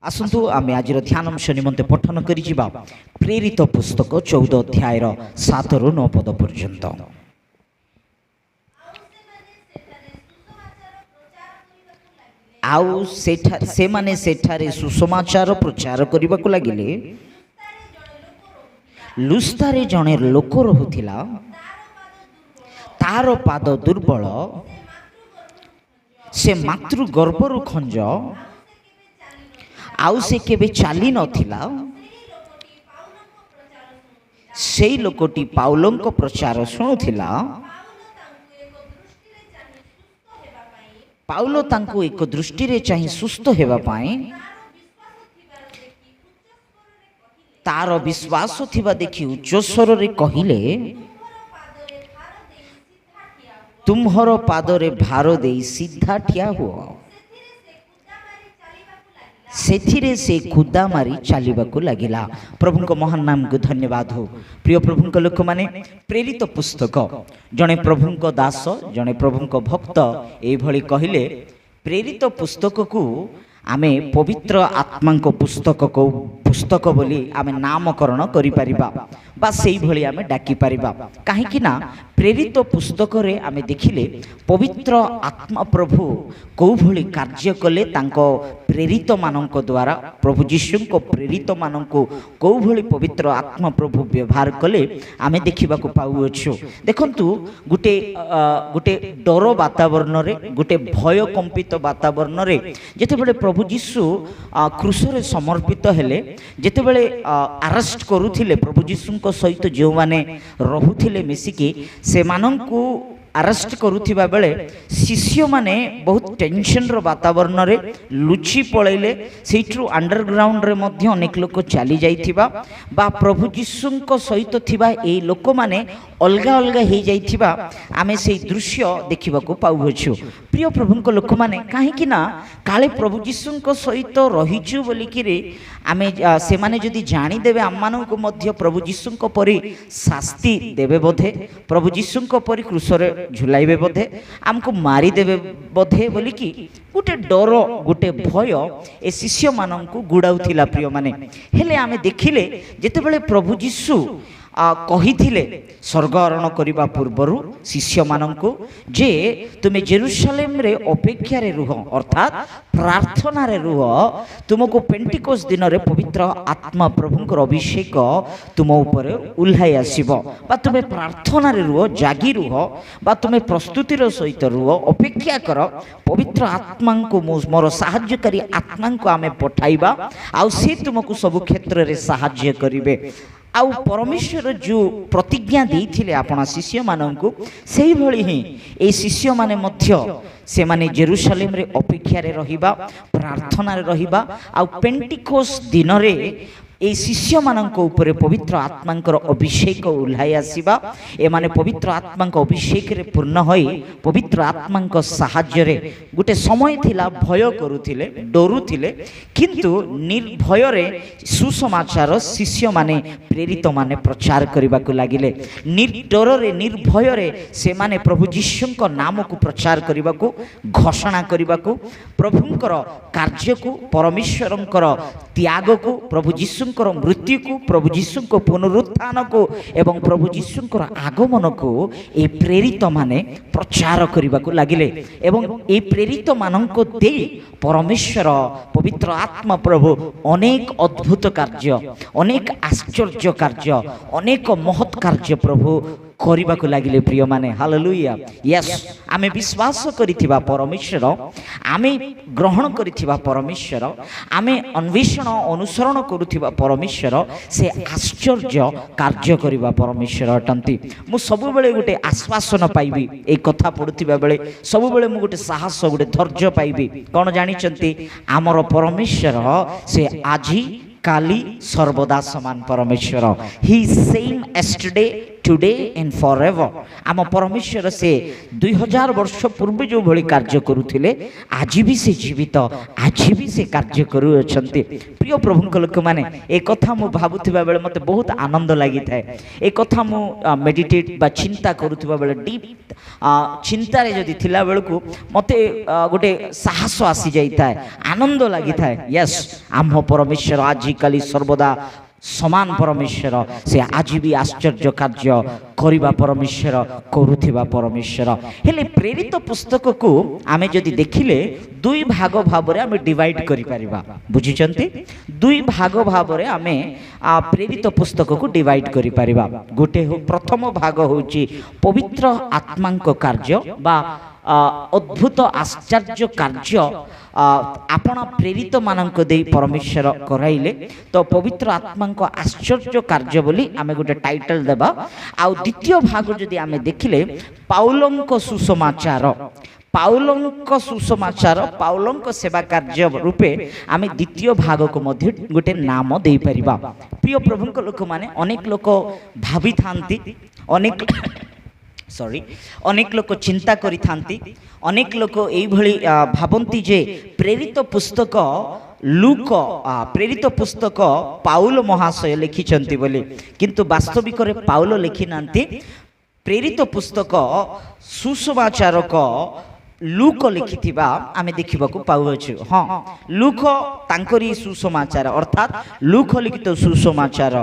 आसतु आमे आज ध्यानांश निमंते पठन करी जिबा प्रेरित पुस्तक 14 अध्याय 7 रु 9 पद पर्यंत। आउ से माने सेठारे सुसमाचार प्रचार करबाकू लागिले। लुस्तारे जणे लोक रहुथिला, तार पाद दुर्बल, से मातृ गर्भरु खंज, आउ से केबे चाली नथिला। सेई लोकटी पाउलंक प्रचार शुणुथिला। पाउलो तांको एक दृष्टि रे चाहि सुस्थ हेबा पाई तार विश्वास थिबा देखि उच्च स्वर रे कहिले, तुम्हर पादरे भार देई सीधा ठिया हुआ। सेथिरे से खुदा मारी चलवाक लगिला। प्रभु को महान नाम को धन्यवाद हो। प्रिय प्रभु लोक माने प्रेरित पुस्तक जड़े प्रभु को दास जड़े प्रभु को भक्त ये कहले प्रेरित पुस्तक को आमे पवित्र आत्मा को पुस्तक बोली आमे नामकरण करि परिबा बा सेई भली आमे डाकी परिबा। काहेकि ना प्रेरित पुस्तक रे आमे देखिले पवित्र आत्मा प्रभु कौ भली कार्य कले तांको प्रेरित मानक द्वारा प्रभु जीशु को प्रेरित मानक कौ भली पवित्र आत्मा प्रभु व्यवहार कले आमे देखिबा को पाउछु। देखंतु गुटे गुटे डर वातावरण रे गुटे भय कंपित वातावरण रे जेतेबेले प्रभु जीशु क्रूस रे समर्पित हेले, जेतेबेले अरेस्ट करूथिले प्रभु जीशु को सहित जो माने रहुथिले मिसिकी से मानंकु अरेस्ट करुथिबा बेले शिष्य माने बहुत टेंशन रो वातावरण रे लुचि पळैले। सेठु अंडरग्राउंड रे मध्य अनेक लोक चली जाइथिबा बा प्रभु जीशुंको सहित थिबा ए लोक माने अलगा अलगा हे जाइथिबा आमे सेई दृश्य देखिबा को पाउछु। प्रिय प्रभुंको लोक माने काहेकि ना काले प्रभु जीशुंको सहित रहिछु बोली कि आमे से माने जदि जानि देबे आम्मानंको मध्य प्रभु जीशुंको परि शास्ति देबे बोधे, प्रभु जीशुंको परि क्रूस रे झुलाइबे बोधे, आमको मारी देबे बोधे बोली कि गोटे डर गोटे भय ए शिष्य मानंकु गुड़ाउथिला। प्रिय माने हेले आमे देखिले जेतेबेले प्रभु जीशु कहिथिले स्वर्ग आरोहण करिबा पूर्वरु शिष्य मानंकु जे तुमे जेरूशलेम रे अपेक्षा रे रुह, अर्थात प्रार्थना रे रुह, तुमको पेंटिकोस दिन रे पवित्र आत्मा प्रभुंकर अभिषेक तुम ऊपर उल्हाई आसीबो। बा तुमे प्रार्थना रे रुह, जागी रुह, बा तुमे प्रस्तुति रो सहित रुह, अपेक्षा कर पवित्र आत्मा को मोर सहायकारी आत्मा को आमे पठाइबा आ से तुमको सब क्षेत्र रे सहाय्य करिवे। आउ परमेश्वर जो प्रतिज्ञा देइथिले आपना शिष्य मानंकु सेही भली ही ए शिष्य माने मध्य से माने जेरूशलेम रे अपेक्षा रे रहिबा, प्रार्थना रे रहिबा आ पेंटिकोस दिन रे ए शिष्य मानक ऊपर पवित्र आत्मांकर अभिषेक उल्हाई आसीबा। ए माने पवित्र आत्मांक अभिषेक रे पूर्ण होई पवित्र आत्मांक सहाय्य रे गुटे समय थिला भय करूथिले, डरुथिले, किंतु निर्भय रे सुसमाचार शिष्य माने प्रेरित माने प्रचार करबा को लागिले। निर्डर रे निर्भय रे से माने प्रभु जीशुंक नाम को प्रचार करबा को, घोषणा करबा को, प्रभुंकर कार्य को, परमेश्वरंकर त्याग को, प्रभु जीशु मृत्यु को, प्रभु जीशु को पुनरुत्थान को एवं प्रभु जीशु आगमन को ए प्रेरित माने प्रचार करने को लगिले। एवं ए प्रेरित मानक दे परमेश्वर पवित्र आत्मा प्रभु अनेक अद्भुत कार्य, अनेक आश्चर्य कार्य, अनेक महत् कार्य प्रभु करने को लगिले। प्रिय माने हालेलुया। यस, आमे विश्वास करिथिबा परमेश्वर, आमे ग्रहण करिथिबा परमेश्वर, आमे अन्वेषण अनुसरण करुथिबा परमेश्वर से आश्चर्य कार्य करिबा परमेश्वर अटंती। मु सब बेले गोटे आश्वासन पाइबी ए कथा पढुथिबा बेले, सब बेले मु गोटे साहस गोटे धैर्य पाइबी। कोन जानिचंती आमर परमेश्वर से आजी काली सर्वदा समान परमेश्वर। He same yesterday today and forever आम परमेश्वर से 2000 वर्ष पूर्व जो भली कार्य करुथिले आज भी से जीवित आज भी से कार्य करुअछंती। प्रिय प्रभु लोक मैंने एक कथा मु भाबुथिबा बेले मते बहुत आनंद लागि थाए। एक कथा मु मेडिटेट बा चिंता करुथिबा बेले डीप चिंता रे जदी थिला बेले को मते गोटे साहस आसी जाई थाए, आनंद लागि थाए। यस आम परमेश्वर आज काली सर्वदा समान परमेश्वर से आज भी आश्चर्य कार्य करिबा परमेश्वर करुथिबा परमेश्वर। हेले प्रेरित पुस्तक को आमे जदि देखिले दुई भाग भाव आमे डिवाइड करि परिबा। बुझिचंती दुई भाग भाव आमे प्रेरित पुस्तक को डिवाइड करि परिबा। गोटे हो प्रथम भाग होची पवित्र आत्मांक कार्य बा अद्भुत आश्चर्य कार्य आपण प्रेरित मानक दे परमेश्वर कराइले तो पवित्र आत्मा को आश्चर्य कार्य बोली आमे गोटे टाइटल देबा। आ द्वितीय भाग जदि आमे देखिले पाउलंक सुसमाचार, पाउलंक सुसमाचार पाउलंक सेवा कार्य रूपे आमे द्वितीय भाग को मध्य गोटे नाम दे परिबा। प्रिय प्रभुक लोक माने अनेक लोक भाबी थांती, अनेक लोक चिंता करि थांती, अनेक लोक एई भली भाबंती जे प्रेरित पुस्तक लूक प्रेरित पुस्तक पाउल महाशय लिखिछंती बोली, किंतु वास्तविक रे पाउल लिखि नांती। प्रेरित पुस्तक सुसमाचार को लूक लिखिथिबा आमे देखिबाकू पाउछु। हाँ लूक तांकरी सुसमाचार अर्थात लूक लिखित सुसमाचार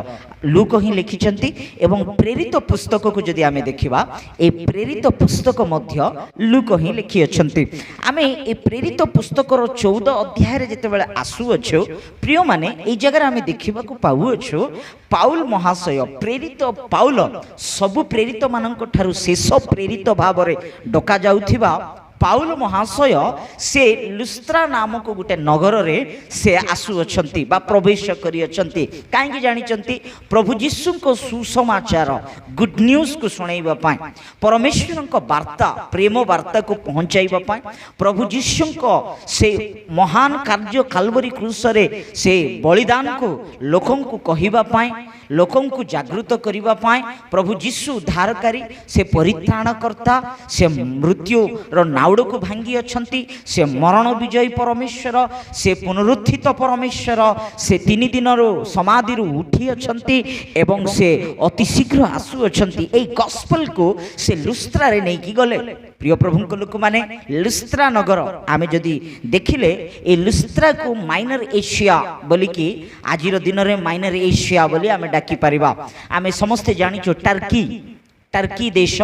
लूक ही लिखिछंती। एवं प्रेरित पुस्तक को जदि आमे देखिबा ए प्रेरित पुस्तक मध्य लूक ही लिखि अछंती। आमे ए प्रेरित पुस्तक रो 14 अध्याय रे जेतेबेले आसुअछु प्रिय माने ए जगह आमे देखिबाकू पाउछु पाउल महाशय प्रेरित पाउल सबु प्रेरित मानक ठारू शेष प्रेरित भाव रे डका जाउथिबा पाउल महाशय से लुस्त्रा नामक गोटे नगर रे से आसुअछंती बा प्रवेश करि अछंती। काहेकि जानिचंती प्रभु यीशु को सुसमाचार गुड न्यूज को सुनाइबा पाए, परमेश्वर को वार्ता प्रेम वार्ता को पहुंचाइबा पाए, प्रभु यीशु को से महान कार्य काल्वरी क्रूस रे से बलिदान को लोकन को कहिबा पाए, लोकन को जागृत करिबा पाए। प्रभु यीशु उद्धारकारी से परित्राणकर्ता से मृत्यु रो नाउड़ को भांगी अछंती, से मरण विजयी परमेश्वर, से पुनरुत्थित परमेश्वर, से 3 दिन रो समाधि रो उठी अछंती एवं से अति शीघ्र आसु अछंती। ए गॉस्पेल को से लुस्त्रा रे नै की गले। प्रिय प्रभु को लोक माने लुस्त्रा नगर आमे जदि देखिले ए लुस्त्रा को माइनर एशिया बोली कि आजिर दिन रे माइनर एशिया बोली आमे डाकी परिबा। आमे समस्ते जानिचो टर्की देश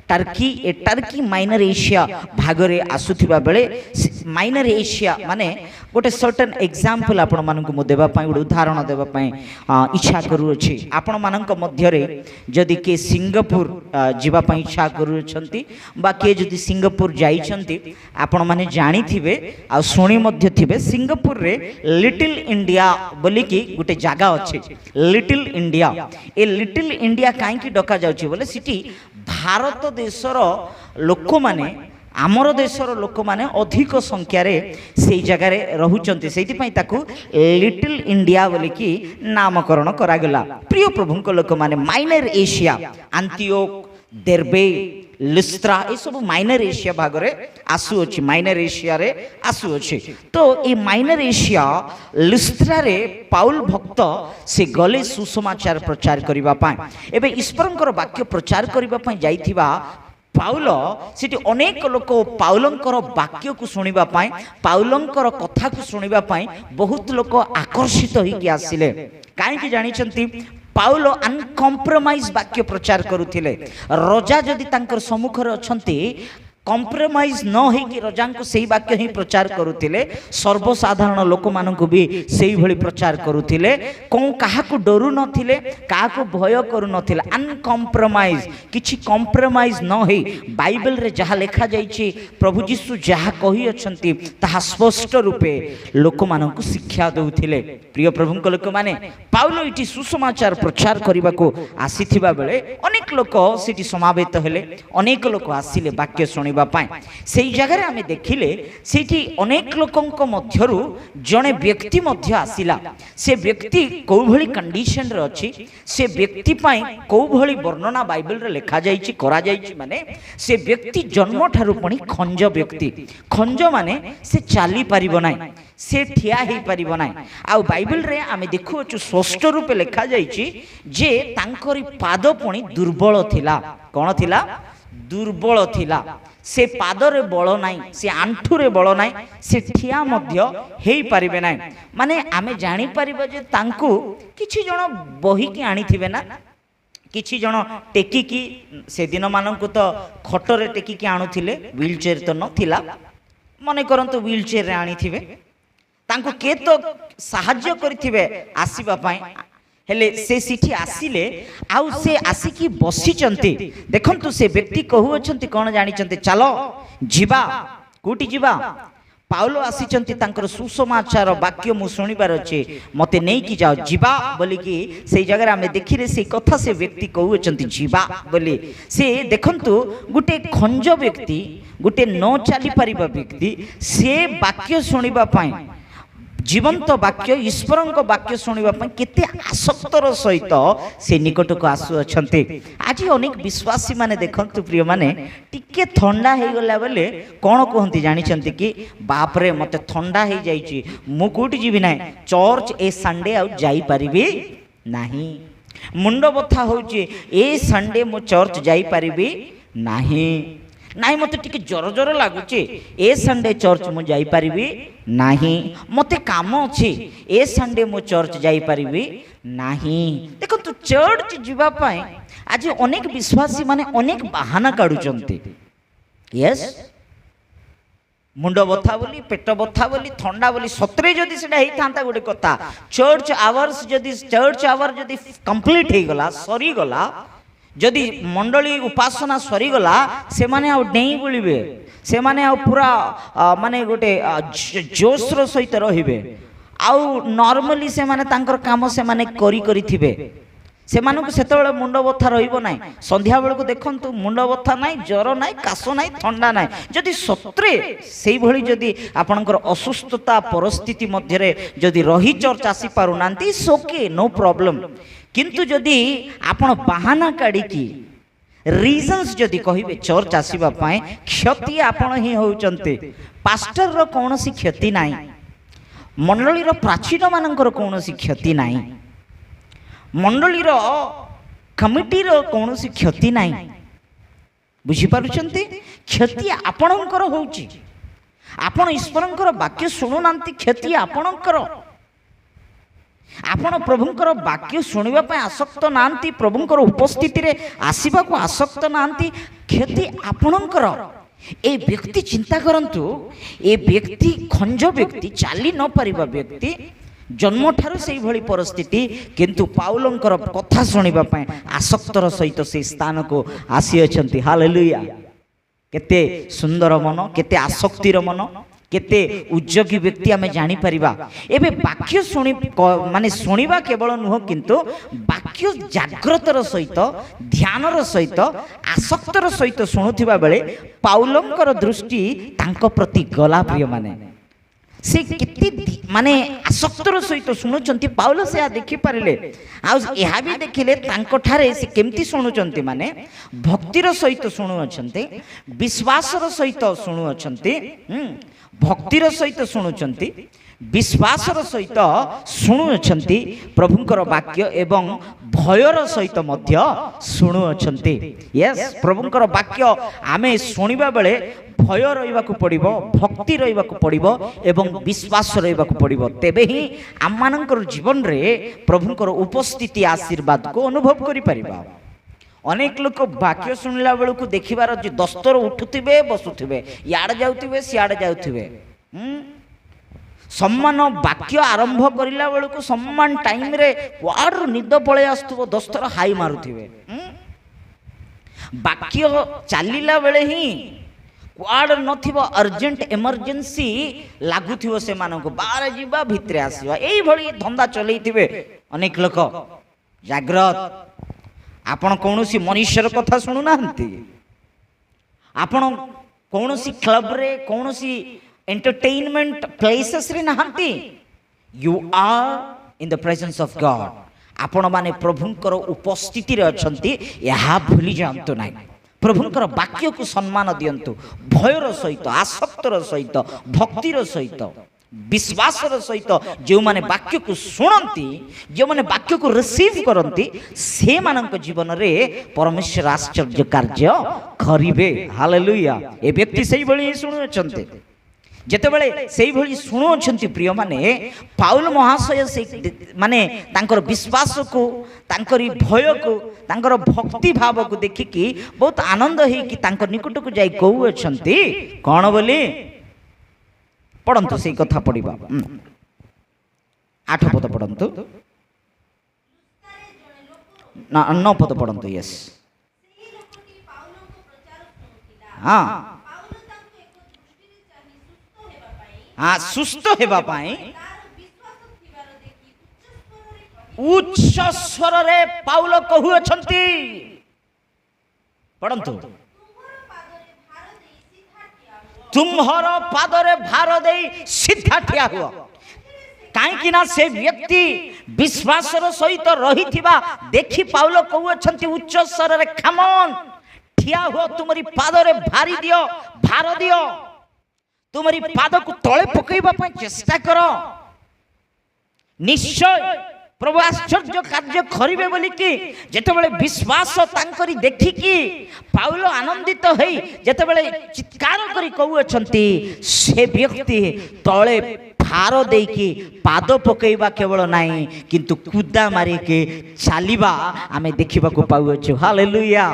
टर्की माइनर एशिया भागरे आसुथिबा बेले माइनर एशिया माने गोटे सर्टेन एग्जांपल आपण मानक मु देबा पई गोटे उदाहरण देबा पई इच्छा करू अछि। आपण मानक मध्य रे जदि के सिंगापुर जिबा पई इच्छा करू छंती बा के जदि सिंगापुर जाई छंती आपण माने जानि थिबे आ सुनी मध्य थिबे सिंगापुर रे लिटिल इंडिया बोली कि गोटे जागा अछि little India. A little India काहे कि डका जाउछि बोले सिटी भारत देशर लोक माने आमर देशर लोक माने अधिक संख्या रे सेई जगह रे रहुचंती, सेति पई ताकू लिटिल इंडिया बोली कि नामकरण करा गेला। प्रिय प्रभु को लोक माने माइनर एशिया एंटियोक देरबे लुस्त्रा ए सब माइनर एशिया भाग रे आसु अछि, माइनर एशिया रे आसु अछि। तो ए माइनर एशिया लुस्त्रा रे पाउल भक्त से गले सुसमाचार प्रचार करिबा पाए। एबे ईश्वरंकर वाक्य प्रचार करिबा पाए जाइथिबा पाउल सेठी अनेक लोक पाउलंकर वाक्य को सुनिबा पाए, पाउलंकर कथा को सुनिबा पाए बहुत लोक आकर्षित होइकि आसिले। काहे कि जानिचंती पाउल अनकम्प्रोमाइज वाक्य प्रचार करुथिले। रजा जदि तांकर सम्मुख रे अछंती कम्प्रोमाइज न होई कि रजा को सही वाक्य ही प्रचार करुथिले, सर्वसाधारण लोक मानकु भी सही भली प्रचार करुथिले। कोन काहा को डरू नथिले, काहा को भय करू नथिले, अनकम्प्रोमाइज किछि कम्प्रोमाइज न होई बाइबल रे जहा लेखा जाईछि प्रभु यीशु जहा कहि अछंती ताहा स्पष्ट रूपे लोक मानकु शिक्षा देउथिले। प्रिय प्रभु को लोक माने पाउल इति सुसमाचार प्रचार करिबा को आसीथिबा बेले अनेक लोक सिटी समावेत हेले, अनेक लोक आसिले वाक्य सुनि ଶୁଣିବା ପାଇଁ। ସେଇ ଜାଗାରେ ଆମେ ଦେଖିଲେ ସେଇଠି ଅନେକ ଲୋକଙ୍କ ମଧ୍ୟରୁ ଜଣେ ବ୍ୟକ୍ତି ମଧ୍ୟ ଆସିଲା। ସେ ବ୍ୟକ୍ତି କୋଉଭଳି କଣ୍ଡିସନରେ ଅଛି, ସେ ବ୍ୟକ୍ତି ପାଇଁ କୋଉଭଳି ବର୍ଣ୍ଣନା ବାଇବଲରେ ଲେଖାଯାଇଛି କରାଯାଇଛି, ମାନେ ସେ ବ୍ୟକ୍ତି ଜନ୍ମଠାରୁ ପୁଣି ଖଞ୍ଜ ବ୍ୟକ୍ତି। ଖଞ୍ଜ ମାନେ ସେ ଚାଲି ପାରିବ ନାହିଁ, ସେ ଠିଆ ହେଇପାରିବ ନାହିଁ। ଆଉ ବାଇବଲରେ ଆମେ ଦେଖୁଅଛୁ ସ୍ପଷ୍ଟ ରୂପେ ଲେଖାଯାଇଛି ଯେ ତାଙ୍କରି ପାଦ ପୁଣି ଦୁର୍ବଳ ଥିଲା। କ'ଣ ଥିଲା? ଦୁର୍ବଳ ଥିଲା। ସେ ପାଦରେ ବଳ ନାହିଁ, ସେ ଆଣ୍ଠୁରେ ବଳ ନାହିଁ, ସେ ଠିଆ ମଧ୍ୟ ହେଇପାରିବେ ନାହିଁ। ମାନେ ଆମେ ଜାଣିପାରିବା ଯେ ତାଙ୍କୁ କିଛି ଜଣ ବହିକି ଆଣିଥିବେ ନା, କିଛି ଜଣ ଟେକିକି, ସେଦିନ ମାନଙ୍କୁ ତ ଖଟରେ ଟେକିକି ଆଣୁଥିଲେ, ହ୍ୱିଲ୍ ଚେୟାର ତ ନଥିଲା। ମନେ କରନ୍ତୁ ହ୍ୱିଲ୍ ଚେୟାରରେ ଆଣିଥିବେ, ତାଙ୍କୁ କିଏ ତ ସାହାଯ୍ୟ କରିଥିବେ ଆସିବା ପାଇଁ। ହେଲେ ସେ ସେଠି ଆସିଲେ, ଆଉ ସେ ଆସିକି ବସିଛନ୍ତି। ଦେଖନ୍ତୁ ସେ ବ୍ୟକ୍ତି କହୁଅଛନ୍ତି କ'ଣ ଜାଣିଛନ୍ତି? ଚାଲ ଯିବା। କୋଉଠି ଯିବା? ପାଉଲ ଆସିଛନ୍ତି, ତାଙ୍କର ସୁସମାଚାର ବାକ୍ୟ ମୁଁ ଶୁଣିବାର ଅଛି, ମତେ ନେଇକି ଯାଅ, ଯିବା ବୋଲିକି ସେଇ ଜାଗାରେ ଆମେ ଦେଖିଲେ ସେଇ କଥା ସେ ବ୍ୟକ୍ତି କହୁଅଛନ୍ତି ଯିବା ବୋଲି। ସେ ଦେଖନ୍ତୁ ଗୋଟେ ଖଞ୍ଜ ବ୍ୟକ୍ତି, ଗୋଟେ ନ ଚାଲିପାରିବା ବ୍ୟକ୍ତି, ସେ ବାକ୍ୟ ଶୁଣିବା ପାଇଁ, ଜୀବନ୍ତ ବାକ୍ୟ ଈଶ୍ୱରଙ୍କ ବାକ୍ୟ ଶୁଣିବା ପାଇଁ କେତେ ଆସକ୍ତର ସହିତ ସେ ନିକଟକୁ ଆସୁଅଛନ୍ତି। ଆଜି ଅନେକ ବିଶ୍ୱାସୀ ମାନେ ଦେଖନ୍ତୁ ପ୍ରିୟମାନେ, ଟିକେ ଥଣ୍ଡା ହେଇଗଲା ବେଲେ କ'ଣ କୁହନ୍ତି ଜାଣିଛନ୍ତି କି? ବାପରେ ମତେ ଥଣ୍ଡା ହେଇଯାଇଛି, ମୁଁ କୋଉଠି ଯିବି ନାହିଁ, ଚର୍ଚ୍ଚ ଏ ସଣ୍ଡେ ଆଉ ଯାଇପାରିବି ନାହିଁ। ମୁଣ୍ଡ ବଥା ହେଉଛି, ଏ ସଣ୍ଡେ ମୁଁ ଚର୍ଚ୍ଚ ଯାଇପାରିବି ନାହିଁ। ନାଇଁ ମତେ ଟିକେ ଜ୍ୱର ଜ୍ୱର ଲାଗୁଛି, ଏ ସଣ୍ଡେ ଚର୍ଚ୍ଚ ମୁଁ ଯାଇପାରିବି ନାହିଁ। ମତେ କାମ ଅଛି, ଏ ସଣ୍ଡେ ମୁଁ ଚର୍ଚ୍ଚ ଯାଇପାରିବି ନାହିଁ। ଦେଖନ୍ତୁ ଚର୍ଚ୍ଚ ଯିବା ପାଇଁ ଆଜି ଅନେକ ବିଶ୍ୱାସୀ ମାନେ ଅନେକ ବାହାନା କାଢୁଛନ୍ତି। ୟେସ୍, ମୁଣ୍ଡ ବଥା ବୋଲି, ପେଟ ବଥା ବୋଲି, ଥଣ୍ଡା ବୋଲି। ସତରେ ଯଦି ସେଟା ହେଇଥାନ୍ତା ଗୋଟେ କଥା, ଚର୍ଚ୍ଚ ଆୱାର୍ସ ଯଦି, ଚର୍ଚ୍ଚ ଆୱାର ଯଦି କମ୍ପ୍ଲିଟ ହେଇଗଲା, ସରିଗଲା, ଯଦି ମଣ୍ଡଳୀ ଉପାସନା ସରିଗଲା, ସେମାନେ ଆଉ ଡେଇଁ ବୁଲିବେ, ସେମାନେ ଆଉ ପୁରା ମାନେ ଗୋଟେ ଜୋସ୍ର ସହିତ ରହିବେ। ଆଉ ନର୍ମାଲି ସେମାନେ ତାଙ୍କର କାମ ସେମାନେ କରିଥିବେ, ସେମାନଙ୍କୁ ସେତେବେଳେ ମୁଣ୍ଡ ବଥା ରହିବ ନାହିଁ। ସନ୍ଧ୍ୟା ବେଳକୁ ଦେଖନ୍ତୁ ମୁଣ୍ଡ ବଥା ନାହିଁ, ଜ୍ୱର ନାହିଁ, କାଶ ନାହିଁ, ଥଣ୍ଡା ନାହିଁ। ଯଦି ସତରେ ସେଇଭଳି ଯଦି ଆପଣଙ୍କର ଅସୁସ୍ଥତା ପରିସ୍ଥିତି ମଧ୍ୟରେ ଯଦି ରହି ଚର୍ଚ୍ଚ ଆସିପାରୁନାହାନ୍ତି, ଇଟ୍ସ ଓକେ, ନୋ ପ୍ରୋବ୍ଲେମ୍। କିନ୍ତୁ ଯଦି ଆପଣ ବାହାନା କାଢ଼ିକି ରିଜନ୍ସ ଯଦି କହିବେ ଚର୍ଚ୍ଚ ଆସିବା ପାଇଁ, କ୍ଷତି ଆପଣ ହିଁ ହେଉଛନ୍ତି। ପାଷ୍ଟରର କୌଣସି କ୍ଷତି ନାହିଁ, ମଣ୍ଡଳୀର ପ୍ରାଚୀନ ମାନଙ୍କର କୌଣସି କ୍ଷତି ନାହିଁ, ମଣ୍ଡଳୀର କମିଟିର କୌଣସି କ୍ଷତି ନାହିଁ। ବୁଝିପାରୁଛନ୍ତି? କ୍ଷତି ଆପଣଙ୍କର ହେଉଛି। ଆପଣ ଈଶ୍ୱରଙ୍କର ବାକ୍ୟ ଶୁଣୁନାହାନ୍ତି, କ୍ଷତି ଆପଣଙ୍କର। ଆପଣ ପ୍ରଭୁଙ୍କର ବାକ୍ୟ ଶୁଣିବା ପାଇଁ ଆସକ୍ତ ନାହାନ୍ତି, ପ୍ରଭୁଙ୍କର ଉପସ୍ଥିତିରେ ଆସିବାକୁ ଆସକ୍ତ ନାହାନ୍ତି, କ୍ଷତି ଆପଣଙ୍କର। ଏ ବ୍ୟକ୍ତି ଚିନ୍ତା କରନ୍ତୁ, ଏ ବ୍ୟକ୍ତି ଖଞ୍ଜ ବ୍ୟକ୍ତି, ଚାଲି ନ ପାରିବା ବ୍ୟକ୍ତି, ଜନ୍ମଠାରୁ ସେଇଭଳି ପରିସ୍ଥିତି, କିନ୍ତୁ ପାଉଲଙ୍କର କଥା ଶୁଣିବା ପାଇଁ ଆସକ୍ତର ସହିତ ସେହି ସ୍ଥାନକୁ ଆସିଅଛନ୍ତି। ହାଲେଲୁୟା! କେତେ ସୁନ୍ଦର ମନ, କେତେ ଆସକ୍ତିର ମନ, କେତେ ଉଦ୍ଯୋଗୀ ବ୍ୟକ୍ତି ଆମେ ଜାଣିପାରିବା। ଏବେ ବାକ୍ୟ ଶୁଣି ମାନେ ଶୁଣିବା କେବଳ ନୁହଁ, କିନ୍ତୁ ବାକ୍ୟ ଜାଗ୍ରତର ସହିତ, ଧ୍ୟାନର ସହିତ, ଆସକ୍ତର ସହିତ ଶୁଣୁଥିବା ବେଳେ ପାଉଲଙ୍କର ଦୃଷ୍ଟି ତାଙ୍କ ପ୍ରତି ଗଲା। ପ୍ରିୟମାନେ, ସେ କେତେ ମାନେ ଆସକ୍ତର ସହିତ ଶୁଣୁଛନ୍ତି, ପାଉଲ ସେହା ଦେଖିପାରିଲେ। ଆଉ ଏହା ବି ଦେଖିଲେ ତାଙ୍କଠାରେ ସେ କେମିତି ଶୁଣୁଛନ୍ତି, ମାନେ ଭକ୍ତିର ସହିତ ଶୁଣୁଅଛନ୍ତି, ବିଶ୍ୱାସର ସହିତ ଶୁଣୁଅଛନ୍ତି, ଭକ୍ତିର ସହିତ ଶୁଣୁଛନ୍ତି, ବିଶ୍ୱାସର ସହିତ ଶୁଣୁଅଛନ୍ତି ପ୍ରଭୁଙ୍କର ବାକ୍ୟ, ଏବଂ ଭୟର ସହିତ ମଧ୍ୟ ଶୁଣୁଅଛନ୍ତି। ୟେସ୍, ପ୍ରଭୁଙ୍କର ବାକ୍ୟ ଆମେ ଶୁଣିବା ବେଳେ ଭୟ ରହିବାକୁ ପଡ଼ିବ, ଭକ୍ତି ରହିବାକୁ ପଡ଼ିବ, ଏବଂ ବିଶ୍ୱାସ ରହିବାକୁ ପଡ଼ିବ। ତେବେ ହିଁ ଆମମାନଙ୍କର ଜୀବନରେ ପ୍ରଭୁଙ୍କର ଉପସ୍ଥିତି ଆଶୀର୍ବାଦକୁ ଅନୁଭବ କରିପାରିବା। ଅନେକ ଲୋକ ବାକ୍ୟ ଶୁଣିଲା ବେଳକୁ ଦେଖିବାର ଯେ ଦସ୍ତର ଉଠୁଥିବେ, ବସୁଥିବେ, ଇଆଡ଼େ ଯାଉଥିବେ, ସିଆଡ଼େ ଯାଉଥିବେ। ସମ୍ମାନ ବାକ୍ୟ ଆରମ୍ଭ କରିଲା ବେଳକୁ ସମ୍ମାନ ଟାଇମରେ କୁଆଡ଼ୁ ନିଦ ପଳେଇ ଆସୁଥିବ, ଦସ୍ତର ହାଇ ମାରୁଥିବେ। ବାକ୍ୟ ଚାଲିଲା ବେଳେ ହିଁ କୁଆଡ଼େ ନଥିବ, ଅର୍ଜେଣ୍ଟ ଏମର୍ଜେନ୍ସି ଲାଗୁଥିବ ସେମାନଙ୍କୁ, ବାହାରେ ଯିବା, ଭିତରେ ଆସିବା, ଏଇଭଳି ଧନ୍ଦା ଚଲେଇଥିବେ ଅନେକ ଲୋକ। ଜାଗ୍ରତ, ଆପଣ କୌଣସି ମନୁଷ୍ୟର କଥା ଶୁଣୁନାହାନ୍ତି, ଆପଣ कौन सी क्लब रे कौन सी एंटरटेनमेंट प्लेसेस रे नहांती you are in the presence of God आपण माने प्रभुंकर उपस्थिति रे अछंती यहा भूली जानतो नाही प्रभुंकर वाक्य को सम्मान दियंतु भयर सहित आसक्तर सहित भक्तिर सहित विश्वासर सहित जो माने वाक्य को सुनती जो माने वाक्य को रिसीव करती से मानक जीवन रे परमेश्वर आश्चर्य कार्य करिवे हालेलुया ए व्यक्ति सही भली सुनुचंते जेतेबेले सेही भली शुणुछंती प्रिय माने पाउल महाशय से माने तांकर विश्वास को तांकरी भय को तांकर भक्ति भाव को देखिकी बहुत आनंद हे कि तांकर निकट को जाई कहउछंती कोन बोली पढ़ंतु से कथा पढ़िबा 8 पद पढ़ंतु ना 9 पद पढ़ंतु यस हाँ हाँ सुस्थ हेबा पाई उच्च स्वर रे पाउल कहउछंती पढ़ंतु तुम्हर पादरे भार दे सीधा ठिया हुआ कहीं ना से व्यक्ति विश्वासर सहित रही देखी पाउल कहउछंती उच्च स्वर रे कम ऑन ठिया हुआ तुम्हारी पादरे भारी दियो भार दियो तुम्हारी पाद को तले पकईबा पई चेष्टा करो निश्चय प्रभु आश्चर्य कार्य करिवे बोली कि जेतेबेले विश्वास तांकरी देखिकी पाउल आनंदित होई जेतेबेले चित्कार करी कहउछंती से व्यक्ति तले भार देकी पाद पकईबा केवल नाही किंतु कुदा मारी के चालिबा आमे देखिबा को पाउछु हालेलुया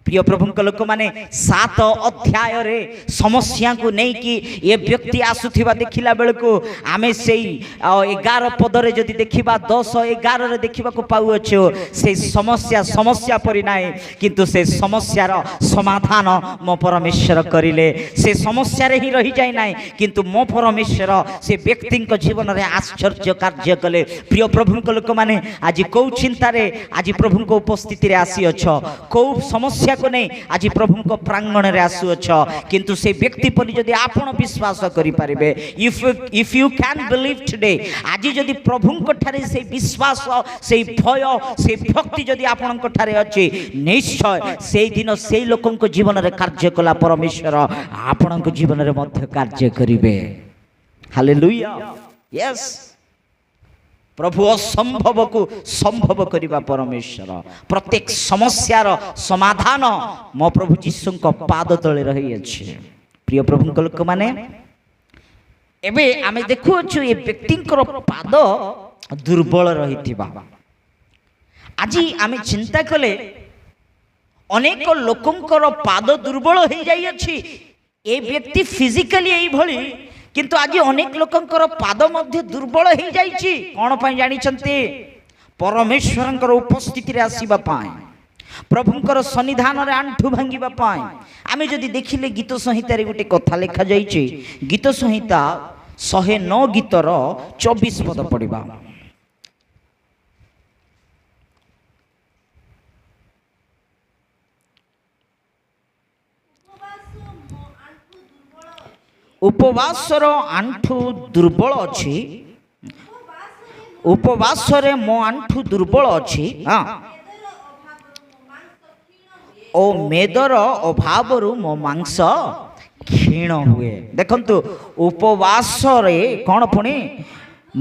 प्रिय प्रभु लोक माने 7 अध्याय रे समस्या को नहीं कि ये व्यक्ति आसुथिबा देखिला बेल को आमे सेई 11 पद रे जदी देखिबा 10 11 रे देखिबा को पाउछो से समस्या परि नाही किंतु से समस्या रो समाधान मो परमेश्वर करिले से समस्या रे ही रही जाय नाही किंतु मो परमेश्वर से व्यक्ति को जीवन रे आश्चर्य कार्य कले प्रिय प्रभु लोक माने आज को चिंता रे आज प्रभु को उपस्थिति रे आसी अछो को समस्या को नहीं आज प्रभु को प्रांगण रे आसुअछ किंतु से व्यक्ति पर जदि आपण विश्वास करि पारिबे if you can believe today आज जदि प्रभु को ठारे से विश्वास से भय से भक्ति जदि आपण को ठारे अछि निश्चय से दिन से लोकन को जीवन रे कार्य कला परमेश्वर आपण को जीवन रे मध्य कार्य करिवे हालेलुया यस प्रभु असंभव को संभव करिबा परमेश्वर प्रत्येक समस्यार समाधान मो प्रभु यीशु को पाद तले रही अछि प्रिय प्रभु लोक माने एबे आमे देखु छु ए व्यक्ति पाद दुर्बल रहिथिबा आज आमे चिंता कले अनेक लोकंकर पाद दुर्बल हो जाई अछि ए व्यक्ति फिजिकली एई भली किंतु आज अनेक लोकंकर पाद मध्य दुर्बल हो जाइछि कोन पई जानि छन्ते परमेश्वरंकर उपस्थिति रे आसीबा पाए प्रभुंकर सन्निधान रे आंठु भांगीबा पाए आमे जदि देखिले गीत संहिता रे गोटे कथा लेखा जाइछि गीत संहिता 109 गीतर 24 पद पढिबा उपवासर आंठु दुर्बल अछि उपवासरे मो आंठु दुर्बल अछि हाँ ओ मेदर अभावरु मो मांस क्षीण हुए देखंतु उपवासरे कौन पुणी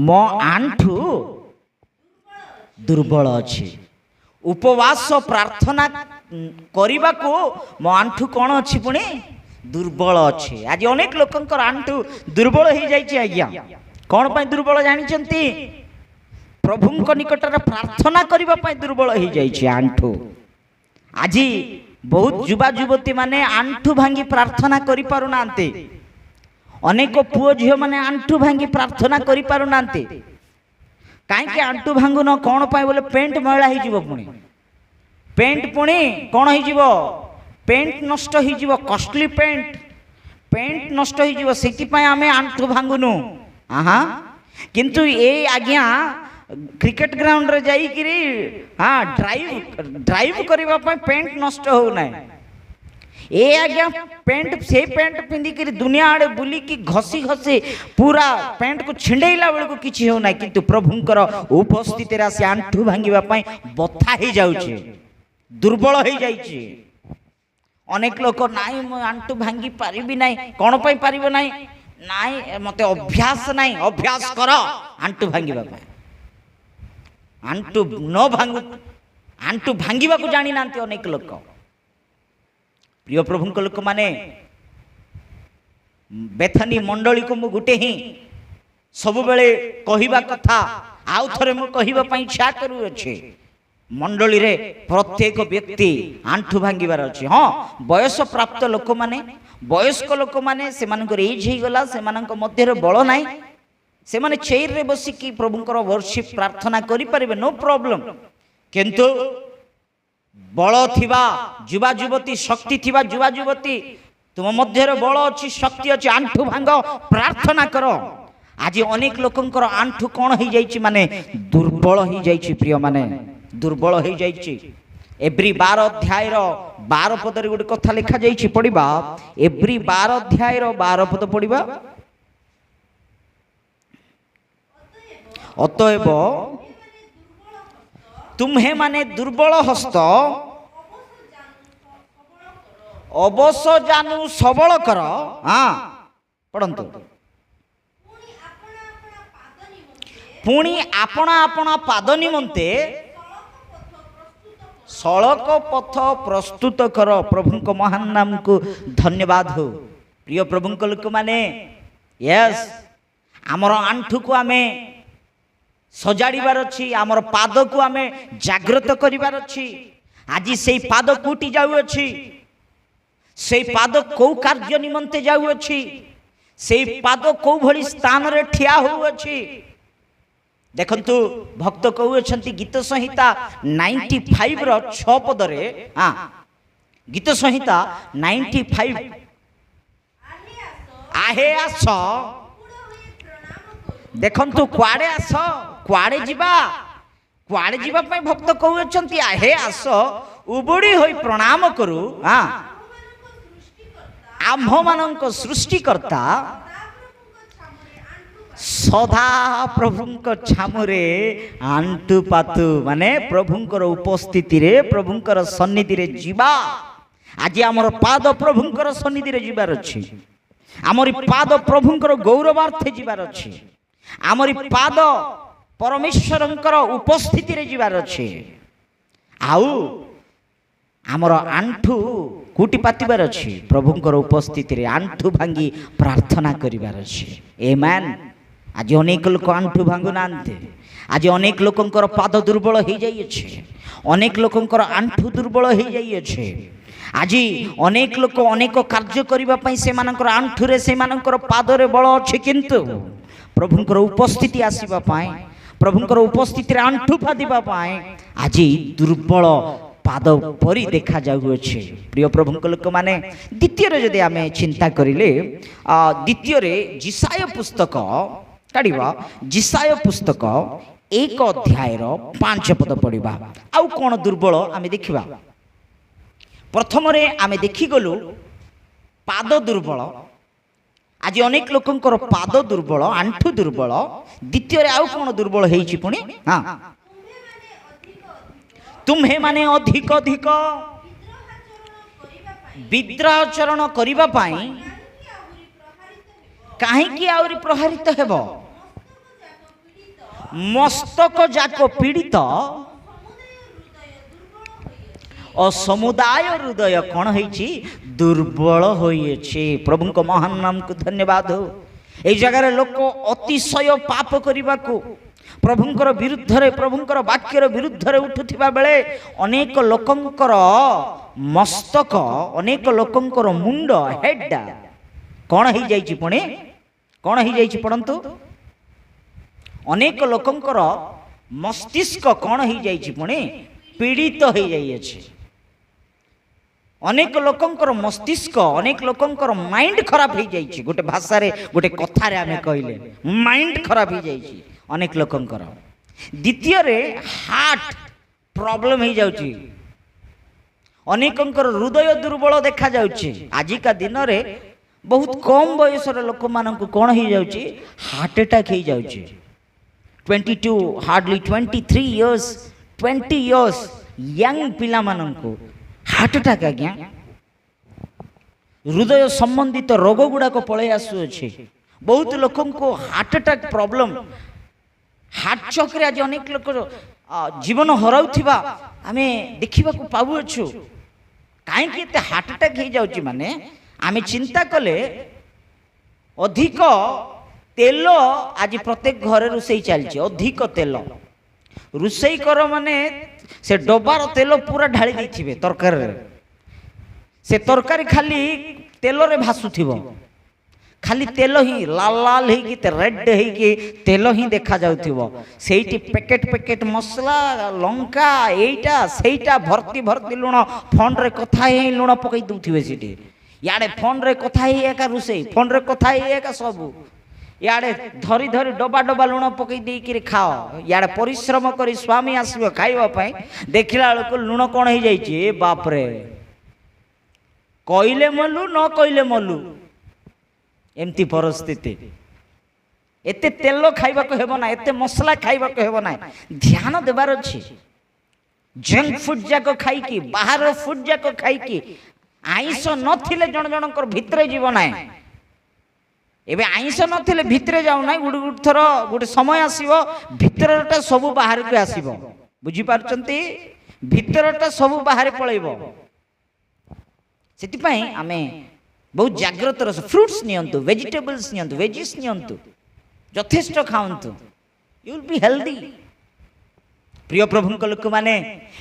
मो आंठु दुर्बल अछि उपवास प्रार्थना करिबा को मो आंठु कौन अछि पुणी दुर्बल अच्छे आज अनेक लोकंकर आंठु दुर्बल हो जाइए आज्ञा कौन पाई दुर्बल जानिचंती प्रभु निकट प्रार्थना करबा पाई दुर्बल हो जाइए आंठु आज बहुत युवा युवती माने आंठु भांगी प्रार्थना करि पारु नांते अनेक पुओ झियो माने आंठु भांगी प्रार्थना करि पारु नांते काहे के आंठु भांगु न कौन पाई बोले पेंट मैला ही जीवो पुणी पेंट पुणी कौन ही जीवो पेंट नष्ट हो कॉस्टली पेंट नष्ट हो आमे आंठु भांगुनु हाँ किंतु ये आज्ञा क्रिकेट ग्राउंड रे जाई किरी हाँ ड्राइव करबा पेंट नष्ट हो ना ए आज्ञा पेंट से पेंट पिंधिक दुनिया आड़े बुलिकी घसी घसी पूरा पेंट को छिंडेला बेल को किसी हो ना किंतु प्रभुंकर उपस्थिति आसी आंठू भांगिबा पई बथा ही जाउछे दुर्बल हो जाइछे अनेक लोक नाई मो आंठू भांगी पारिबी नाई कोन पई पारिबो नाई नाई मते अभ्यास नाई अभ्यास कर आंठू भांगिबा पई आंठू न भांगु आंठू भांगिबा को जानि नांती अनेक लोक प्रिय प्रभुंक लोक माने बेथनी मंडली को मु गुटे ही सब बेले कहिबा कथा आउ थरे मु कहिबा पई इच्छा करू अछि मंडली रे प्रत्येक व्यक्ति आंठू भांगिबार अछि हां वयस प्राप्त लोक माने वयस्क लोक माने से मानकर एज ही गला से मानक मध्य रे बळ नाही से माने चेयर रे बसी की प्रभुंकर वर्शिप प्रार्थना करि परिबे नो प्रॉब्लम किंतु बल थिबा युवा युवती शक्ति थिबा युवा युवती तुम मध्य बल अच्छी शक्ति अच्छी आंठू भांग प्रार्थना कर आज अनेक लोकंकर आंठू कौन हो जाइछि माने दुर्बल हो जाइछि प्रिय माने दुर्बल हो जाइछि एव्री 12 अध्याय 12 पद रे गोटे कथा लिखा जाइछि पढिबा एव्री 12 अध्याय 12 पद पढिबा अतएव तुम्हें माने दुर्बल हस्त अवश्य जानू सबल कर हाँ पढ़ंतु पुणी आपना आपना पाद निमंते सड़क पथ प्रस्तुत कर प्रभुंक महान नाम को धन्यवाद हो प्रिय प्रभुंक लोक माने यस आमर आंठू को आमे सजाड़ीबार अच्छी आमर पाद को आमे जागृत करिबार अच्छी आज से पाद कोटी जाउअछि से पाद कौ कार्य निमंते जाउअछि से पाद कौ भली स्थान रे ठिया होउअछि देखंतु भक्त कहउछंती गीत संहिता 95 रो 6 पद रे हां गीत संहिता 95 आहे आस देखंतु कुआडे आस कुआडे जीवा पई भक्त कहउछंती आहे आस उबुडी होई प्रणाम करू हां आम्भ मानक सृष्टिकर्ता सदा प्रभुंक छामुरे आंटू पातु माने प्रभुंकर उपस्थिति रे प्रभुंकर सन्निधि रे जीवा आज आमर पाद प्रभुंकर सन्निधि रे जीवार अछि आमरी पाद प्रभुंकर गौरवार्थे जीवार अछि आमरी पाद परमेश्वरंकर उपस्थिति रे जीवार अछि आउ आमर आंठू कोटी पातिबार अछि प्रभुंकर उपस्थिति रे आंठू भांगी प्रार्थना करिबार अछि आमेन आज अनेक लोक आंठू भांगु नांते आज अनेक लोकंकर पाद दुर्बल हो जाई अछि अनेक लोकंकर आंठू दुर्बल हो जाई अछि आज अनेक लोक अनेक कार्य करिबा पई से मानकर आंठू रे से मानकर पाद रे बळ अछि किंतु प्रभुंकर उपस्थिति आसीबा पई प्रभुंकर उपस्थिति रे आंठू फादिबा पई आज दुर्बल पाद परी देखा जाउअछि प्रिय प्रभुंक लोक माने द्वितीय रे जदि आमे चिंता करिले द्वितीय रे जिसाय पुस्तक काढिबा जिसाय पुस्तक 1 अध्याय 5 पद पढिबा आउ कोन दुर्बल आमे देखिबा प्रथम रे आमे देखि गलु पाद दुर्बल आज अनेक लोकंकर पाद दुर्बल आंठू दुर्बल द्वितीय रे आउ कोन दुर्बल हेछि पुनी हां तुम्हें माने अधिक अधिक विद्रोह आचरण करिबा पाई काहे कि आउरी प्रहारित हेबो मस्तक जाक पीड़ित और समुदाय हृदय कौन होइछि दुर्बल होइछि प्रभुंक महान नाम को धन्यवाद हो ए जगह लोक अतिशय पाप करिबा को प्रभुंकर विरुद्ध रे प्रभुंकर वाक्यर विरुद्ध रे उठुथिबा बेले अनेक लोकंकर मस्तक अनेक लोकंकर मुंड हेड कौन हो जाइछि पुणी कौन हो जाइछि पढ़ंतु अनेक लोकंकर मस्तिष्क कौन हो जाइछि पुणी पीड़ित हो जाइछि अनेक लोकंकर मस्तिष्क अनेक लोकंकर माइंड खराब हो जाइछि गोटे भाषा रे गोटे कथा रे आमे कहले माइंड खराब हो जाइछि अनेक लोकंकर द्वितीय रे हार्ट प्रॉब्लम हो जाउछि अनेकंकर हृदय दुर्बल देखा जाउछि। आजिका दिन रे बहुत कम बयस लोक मान कौन हो जाउछि, हार्ट अटैक हो जाउछि। 22 हार्डली 23 इयर्स 20 इयर्स यंग पिला मानंको हार्ट अटैक आज्ञा हृदय संबंधित रोग गुड़ाक पलि आसुछि। बहुत लोक को हार्ट अटैक प्रॉब्लम, हार्ट चोक रे आज अनेक लोक जीवन हराउथिबा आमे देखिबा को पाउछु। काहे कि एते हार्ट अटैक हो जाउछि माने आमे चिंता कले अधिक तेल आज प्रत्येक घरे रोषे चलती, अधिक तेल रोषे कर माने से डबार तेल पूरा ढाली देथिबे तरकारी, से तरकारी खाली तेल रे भासुथिबो, खाली तेल ही लाल लाल ही रेड ही तेल ही देखा जाउथिबो। सेठी पैकेट पैकेट मसला लंका एटा सेटा भर्ती भर्ती लुण फोन रे कथा ही लुण पकई दउथिबे। सेठी याडे फोन रे कथा ही एका रोषे, फोन रे कथा ही एका सबू, याडे धरी धरी डबा डबा लुण पकई देकी खाओ, याडे परिश्रम करी स्वामी आसबो खाइबा पई, देखिला बेलको लुण कोन हो जाइछि। बाप रे, कइले मलु न कइले मलु एमती परिस्थिति। एते तेल खाइबा को हेबो ना, एते मसला खाइबा को हेबो ना, ध्यान देबार अछि। जंक फूड जाको खाई की, बाहर फूड जाको खाई की, आइंस नथिले जण जणकर भितरे जीव ना। एबे आइंस नथिले भितरे जाउ ना, गुड गुड थरो गुड समय आसीबो भितरटा सब बाहर के आसीबो। बुझी पारचंती, भितरटा सब बाहर पळैबो। सेति पई आमे बहुत जाग्रत रस फ्रूट्स नियंतु, वेजिटेबल्स नियंतु, वेजिस नियंतु, यथेष्ट खाऊंतु, यू विल बी हेल्दी। प्रिय प्रभुंक लोक माने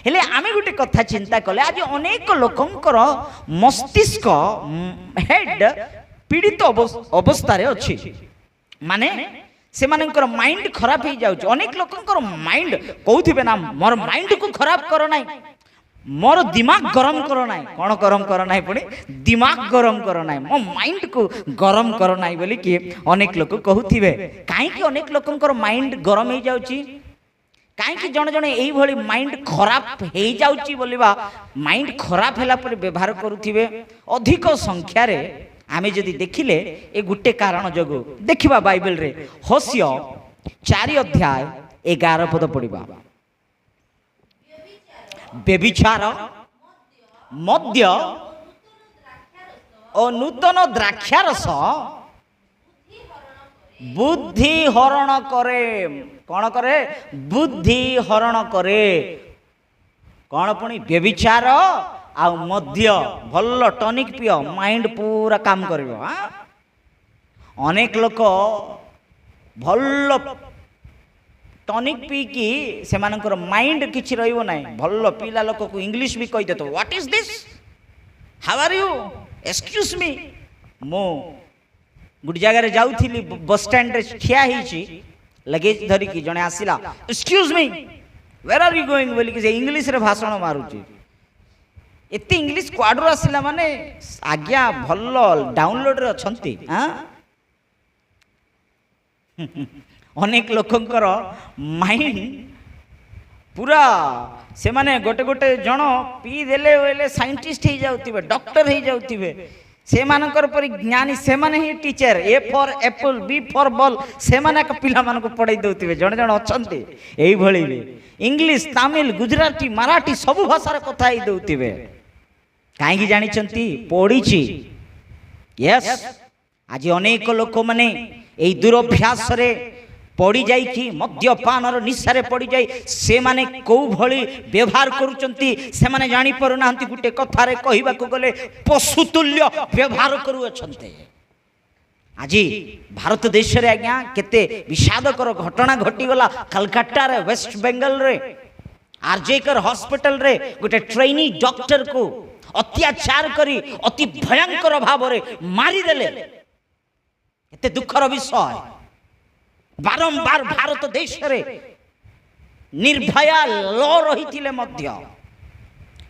हेले आमे गुटे कथा चिंता कले, आज अनेक लोकंकर मस्तिष्क हेड पीड़ित अवस्था रे अछि, माने से मानकर माइंड खराब हो जाउछ। अनेक लोकंकर माइंड कहउथिबे ना मोर माइंड को खराब करो नाही, मोर दिमाग गरम करो नाही। कौन गरम करो नाही पुणी, दिमाग गरम करो नाही, मो माइंड को गरम करो नाही बोली कि अनेक लोक कहउथिबे। काहे कि अनेक लोकंकर माइंड गरम हो जाउची, काहे कि जण जण एई भली माइंड खराब हो जाउची बोलिबा, माइंड खराब हैला पर व्यवहार करूथिबे। अधिक संख्या रे आमे जदि देखिले ए गुटे कारण जगो देखिबा बाइबल रे होसिया 4 अध्याय 11 पद पढ़िबा। व्यभिचार, मद्य और नूतन द्राक्षारस बुद्धि हरण करे। कौन करे? बुद्धि हरण करे। कौन पुणी? व्यभिचार आ मद्य भल टनिक पियो, माइंड पूरा काम करिवो। अनेक लोक भल टनिक पी की से मानकर माइंड किछि रहिबो नाही। भल पिला लोक को इंग्लिश भी कहि देतो, what is this, how are you, excuse me. मो गुड जगह रे जाउथिली, बस स्टैंड रे ठिया हिची, लगेज धरी की जने आसिला, excuse me where are you going बोली कि से इंग्लिश रे भाषण मारुची। एते इंग्लिश क्वाडर आसिला माने आज्ञा भल डाउनलोड रे अछंती। हां अनेक लोकंकर माइंड पूरा से माने गोटे गोटे जन पी देले वेले साइंटिस्ट ही जाउतिबे, डॉक्टर ही जाउतिबे। से मानकर पर ज्ञानी से माने ही teacher, A for apple, B for ball, से माने का पिला मान को पढ़ाई दउतिबे। जण जण अछंती एई भଳି इंग्लिश, तमिल, गुजराती, मराठी सब भाषा रे कथा ही दउतिबे। काहे कि जानि चंती पढ़ीची। यस, आज अनेक लोक माने एई दुरभ्यास रे पड़ी जाई कि मद्यपान निशारे पड़ी जाई, से माने को भली व्यवहार करूचंती से माने जानी पारु नाहंती। गुटे कथारे कहिबा को गले पशुतुल्य व्यवहार करूछंते। आज भारत देश रे आज्ञा केते विषादकर घटना घटी गला। कलकत्ता रे, वेस्ट बंगाल रे, आरजेकर हॉस्पिटल रे गुटे ट्रेनी डॉक्टर को अत्याचार करी अति भयंकर भाव रे मारी देले। एते दुखर विषय। बारंबार भारत देश रे निर्भया लॉ रही थिले मध्य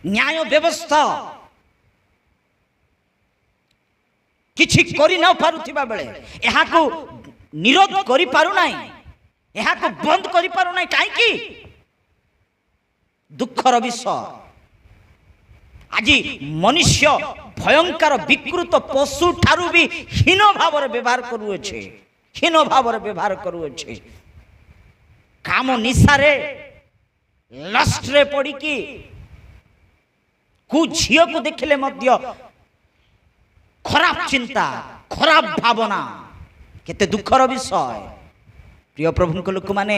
न्याय व्यवस्था किछि करि न पारुथिबा बेले एहा को निरोध करि पारु नाही, एहा को बंद करि पारु नाही। काहे कि दुखर विषय। আজি মনুষ্য ভয়ঙ্কর বিকৃত পশু ঠারু বি হীন ভাବରେ ব্যবহার করুଅছে, হীন ভাବରେ ব্যবহার করুଅছে। কাম নিଶାରେ ଲଷ୍ଟରେ ପଡ଼ିକି କୋଉ ଝିଅକୁ ଦେଖିଲେ ମଧ୍ୟ ଖରାପ ଚିନ୍ତା, ଖରାପ ଭାବନା, କେତେ ଦୁଃଖର ବିଷୟ। ପ୍ରିୟ ପ୍ରଭୁଙ୍କ ଲୋକମାନେ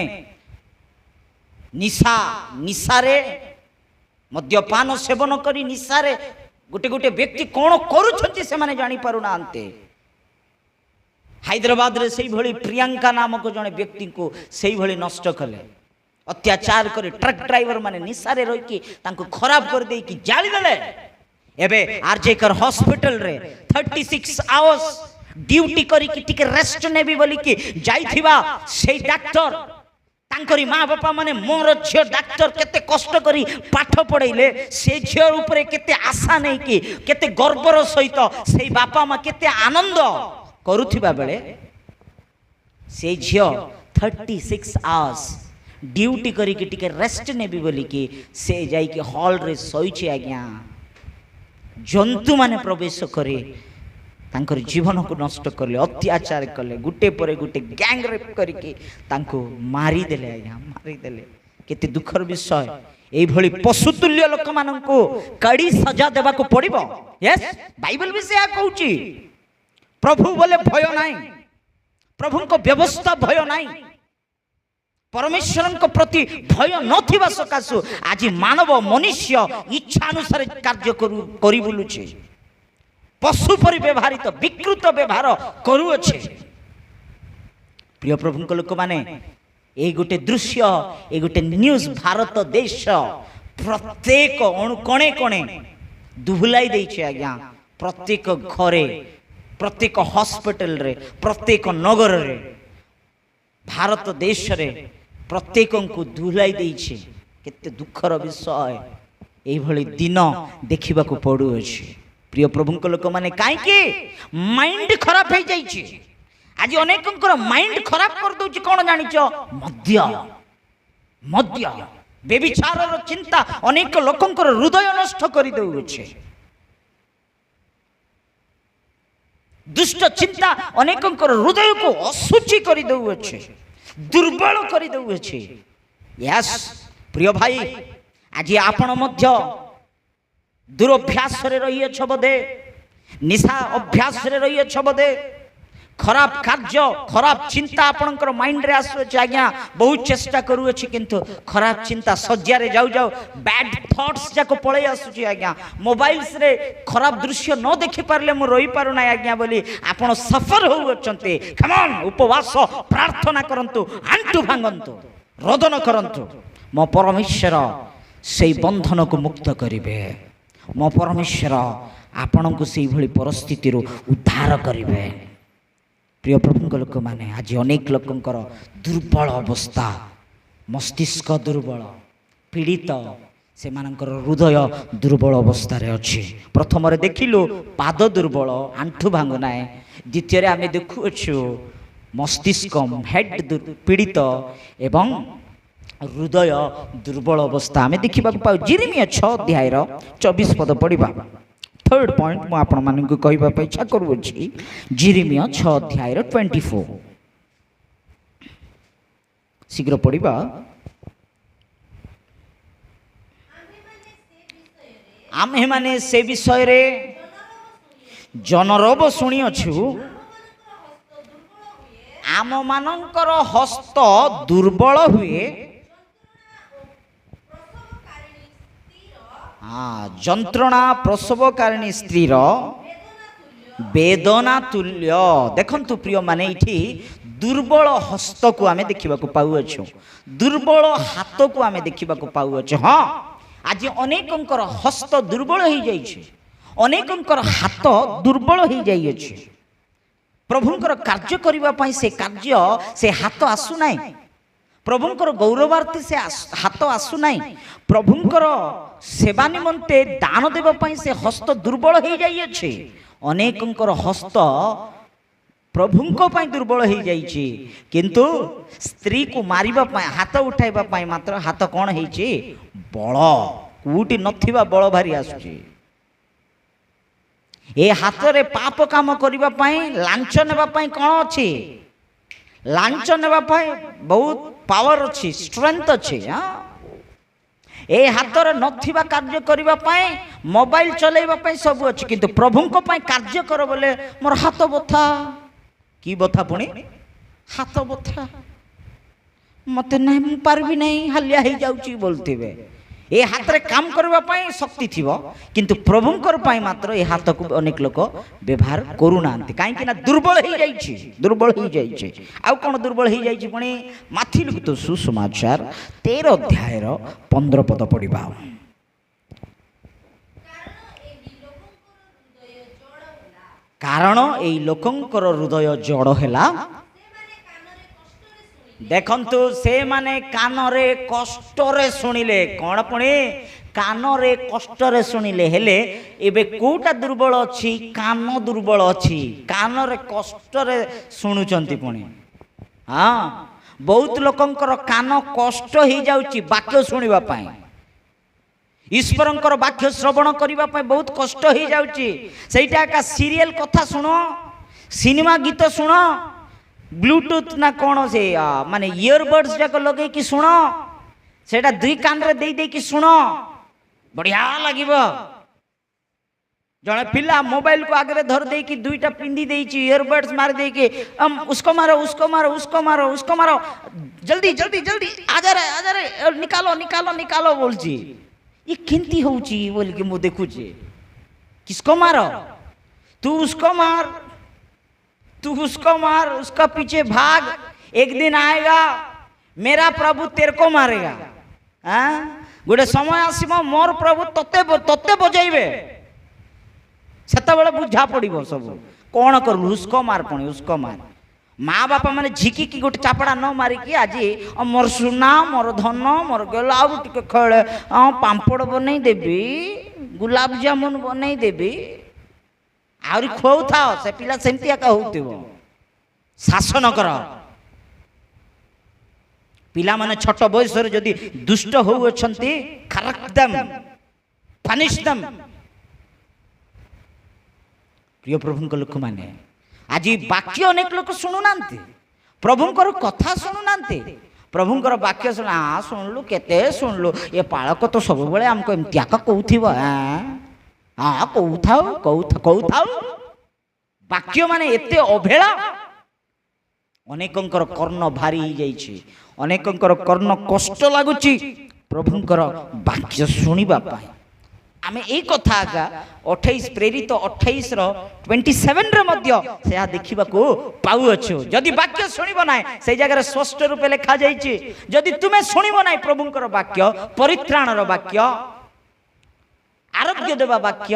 ନିଶାରେ ମଦ୍ୟପାନ ସେବନ କରି ନିଶାରେ ଗୋଟେ ଗୋଟେ ବ୍ୟକ୍ତି କ'ଣ କରୁଛନ୍ତି ସେମାନେ ଜାଣିପାରୁନାହାନ୍ତି। ହାଇଦ୍ରାବାଦରେ ସେଇଭଳି ପ୍ରିୟଙ୍କା ନାମକ ଜଣେ ବ୍ୟକ୍ତିଙ୍କୁ ସେଇଭଳି ନଷ୍ଟ କଲେ, ଅତ୍ୟାଚାର କରି ଟ୍ରକ୍ ଡ୍ରାଇଭର ମାନେ ନିଶାରେ ରହିକି ତାଙ୍କୁ ଖରାପ କରିଦେଇକି ଜାଳିଦେଲେ। ଏବେ ଆର୍ଜେକର ହସ୍ପିଟାଲରେ 36 ଆୱାର୍ସ ଡ୍ୟୁଟି କରିକି ଟିକେ ରେଷ୍ଟ ନେବି ବୋଲିକି ଯାଇଥିବା ସେଇ ଡାକ୍ତର ତାଙ୍କରି ମା ବାପା ମାନେ ମୋର ଝିଅ ଡାକ୍ତର କେତେ କଷ୍ଟ କରି ପାଠ ପଢ଼େଇଲେ, ସେ ଝିଅ ଉପରେ କେତେ ଆଶା ନେଇକି କେତେ ଗର୍ବର ସହିତ ସେଇ ବାପା ମା କେତେ ଆନନ୍ଦ କରୁଥିବା ବେଳେ ସେ ଝିଅ 36 ଆୱାର୍ସ ଡ୍ୟୁଟି କରିକି ଟିକେ ରେଷ୍ଟ ନେବି ବୋଲିକି ସେ ଯାଇକି ହଲ୍ରେ ଶୋଇଛି। ଆଜ୍ଞା, ଜନ୍ତୁମାନେ ପ୍ରବେଶ କରି ତାଙ୍କର ଜୀବନକୁ ନଷ୍ଟ କଲେ, ଅତ୍ୟାଚାର କଲେ, ଗୋଟେ ପରେ ଗୋଟେ ଗ୍ୟାଙ୍ଗ ରେପ୍ କରିକି ତାଙ୍କୁ ମାରିଦେଲେ। ଆଜ୍ଞା, ମାରିଦେଲେ। କେତେ ଦୁଃଖର ବିଷୟ। এইভଳି ପଶୁତୁଲ୍ୟ ଲୋକମାନଙ୍କୁ କଡ଼ି ସଜା ଦେବାକୁ ପଡ଼ିବ। ୟେସ୍, ବାଇବେଲ ବି ସେୟା କହୁଛି। ପ୍ରଭୁ ବୋଲେ ଭୟ ନାହିଁ, ପ୍ରଭୁଙ୍କ ବ୍ୟବସ୍ଥା ଭୟ ନାହିଁ, ପରମେଶ୍ୱରଙ୍କ ପ୍ରତି ଭୟ ନଥିବା ସକାଶୁ ଆଜି ମାନବ ମନୁଷ୍ୟ ଇଚ୍ଛା ଅନୁସାରେ କାର୍ଯ୍ୟ କରି ବୁଲୁଛି, ପଶୁ ପରି ବ୍ୟବହାରିତ ବିକୃତ ବ୍ୟବହାର କରୁଅଛେ। ପ୍ରିୟ ପ୍ରଭୁଙ୍କ ଲୋକମାନେ, এই গোটে দৃশ্য, এই গোটে নিউজ ভারত দেশ প্রত্যেক কণে কণে দুহুলাই দিয়েছে। আজ্ঞা, প্রত্যেক ঘরে, প্রত্যেক হসপিটাল, প্রত্যেক নগরের, ভারত দেশের প্রত্যেক দুহুলাই দিয়েছে। কেতে দুঃখর বিষয়। এইভাবে দিন দেখা পড়ুছে। প্রিয় প্রভুঙ্ক লোক মানে কাইকি মাইন্ড খারাপ হয়ে যাইছে। আজ অনেকঙ্কর মাইন্ড খারাপ করে দଉଛି কোন জানিছ? মদ্য বেবিচারর চিন্তা অনেক লোকঙ্কর হৃদয় নষ্ট করে দଉଛି। দুষ্ট চিন্তা অনেকঙ্কর হৃদয়কে অশুচি করে দଉଛି, দুর্বল করে দଉଛି। ইয়াস প্রিয় ভাই, আজ আপন মধ্য দুরভ্যাসরে রহিয়েছ বোধে, নিশা অভ্যাসরে রহিয়েছ বোধে, খরাপ কার্য, খরাপ চিন্তা আপনার মাইন্ডরে আসুছে। আজ্ঞা, বহু চেষ্টা করুছি কিন্তু খরাপ চিন্তা শয্যারে যাও যাও ব্যাড থটস যাক পলাই আসুছি। আজ্ঞা, মোবাইলসরে খরাপ দৃশ্য ন দেখি পারলে মু রহি পারু না আজ্ঞা বলি আপন সফর হউছন্তে। কমন, উপবাস প্রার্থনা করন্তু, আंटू ভাঙন্তু, রোদন করন্তু। মো পরমেশ্বর সেই বন্ধনকু মুক্ত করিবে। মো পরমেশ্বর আপনাଙ୍କୁ সেইভଳି ପରିସ୍ଥିତିରୁ ଉଦ୍ଧାର କରିବେ। প্রিয় প্রভুঙ্ক লোক মানে আজ অনেক লোকঙ্কর দুর্বল অবস্থা, মস্তিষ্ক দুর্বল, পীড়িত, সেমানଙ୍କର হৃদয় দুর্বল অবস্থায় অছি। প্রথমরে দেখিলু পাদ দুর্বল, আঁঠু ভাঙু নাই। দ্বিতীয়রে আমি দেখুছু মস্তিষ্ক হেড পীড়িত এবং হৃদয় দুর্বল অবস্থা আমি দেখা পাও। জিরিমিয়া 6 অধ্যায়ের 24 পদ পড়িবা। थर्ड पॉइंट मु आपण मानकु कहबा पे इच्छा करूछि। जिरिमिया 6 अध्यायर 24 शीघ्र पढ़िबा। आमे माने से विषय रे जनरब सुनी अछु। आम मानकर हस्त दुर्बल हुए, যন্ত্রণা প্রসবকারিণী স্ত্রীর বেদনা তুল্য। দেখন্তু প্রিয় মানে এটি দুর্বল হস্তকু আমি দেখিবাকু পাউছু, দুর্বল হাতকু আমি দেখিবাকু পাউছু। হ্যাঁ, আজ অনেকঙ্কর হস্ত দুর্বল হয়ে যাইছে, অনেকঙ্কর হাত দুর্বল হয়ে যাইছে। প্রভুঙ্কর কার্য করিবা পাই সে কার্য সে হাত আসু নাই, প্রভুঙ্কর গৌরবার্থে সে হাত আসু নাই, প্রভুঙ্কর সেবা নিমন্তে দান দেবা পাই সে হস্ত দুর্বল হয়ে যাইছে। অনেকঙ্কর হস্ত প্রভুঙ্ক পাই দুর্বল হয়ে যাইছে, কিন্তু স্ত্রী কু মারিবা পাই, হাত উঠাইবা পাই মাত্র হাত কোন হইছে? বল, কোটি নথিবা বল ভারি আসুছে। ए हाथ रे पाप काम करबा पई लांच नेबा पई कोन अछि लांच नेबा पई बहुत पावर अछि स्ट्रेंथ अछि हां ए हाथ रे नथिबा कार्य करबा पई मोबाइल चलेबा पई सब अछि किंतु प्रभु को पई कार्य कर बोले मोर हाथ बथा की बथा पुणी हाथ बथा मत नहीं मु पारबी नहीं हलिया ही जाउची बोलथिबे ए हाथ रे काम करबा पई शक्ति थिबो किंतु प्रभुंकर पई मात्र ए हाथ को अनेक लोक व्यवहार करू नांती काहे कि ना दुर्बल ही जाईछि आ कोन दुर्बल ही जाईछि पुणी माथि लिखित सुसमाचार 13 अध्याय रो 15 पद पढिबा कारण एई लोकंकर हृदय जड़ हैला देखंतु से माने कान रे कष्ट रे सुनिले कोन पुणी कान रे कष्ट रे सुनिले हेले एबे कोटा दुर्बल अछि कान दुर्बल अछि कान रे कष्ट रे सुनुचंती पुणी हां बहुत लोकंकर कान कष्ट ही जाउची वाक्य सुनिबा पई ईश्वरंकर वाक्य श्रवण करिबा पई बहुत कष्ट ही जाउची सेटा का सीरियल कथा सुनो सिनेमा गीत सुनो ब्लूटूथ ना कौन से माने इयरबड्स जाक लगे कि सुनो सेटा दुई कान रे दे दे कि सुनो बढ़िया लागिबो जने पिला मोबाइल को आगे धर दे कि दुईटा पिंदी देइची इयरबड्स मार दे कि उसको मारो उसको मारो उसको मारो उसको मारो जल्दी जल्दी जल्दी आ जा रे निकालो निकालो निकालो बोलची ये किंती होउची बोल के मु देखुची किसको मारो तू उसको मार तू उसको मार उसका पीछे भाग एक दिन आएगा मेरा प्रभु तेरे को मारेगा हाँ गोटे समय आसीबो मोर प्रभु तते तते बजाइबे सेता बेले बुझा पड़िबो सब कोन करू उसको मार पुणी उसको मार माँ बापा माने झिकी की गोटे चापड़ा न मारिकी आज मोर सुना मोर धन मोर गलाब टिके खेले पांपड़ बनै देबी गुलाब जामुन बनै देबी आउरी खोउ थाओ से पिला सेमती एका होउतिबो शासन कर पिला माने छोट बयस रे जदी दुष्ट होउ अछंती करेक्ट देम पनिश देम प्रिय प्रभु को लोक माने आज वाक्य अनेक लोक सुनु नांती प्रभुंकर कथा सुनु नांती प्रभुंकर वाक्य सुन हां सुनलु केते सुनलु ए पाळक तो सब बेले हमको एमतिया का कहउथिबो हाँ कौथाऊ वाक्य माने एते अभेला अनेकंकर कर्ण भारी ही जाइछि अनेकंकर कर्ण कष्ट लागुछि प्रभुंकर वाक्य सुनिबा पाई आमे ए कथा आगा 28 प्रेरित 28 रो 27 रे मध्य से देखिबा को पाउ अछु जदि वाक्य सुनिबो नाय से जगह स्पष्ट रूप लिखा जाइछि जदि तुमे सुनिबो नाय प्रभुंकर वाक्य परित्राणर वाक्य आरोग्य देवा वाक्य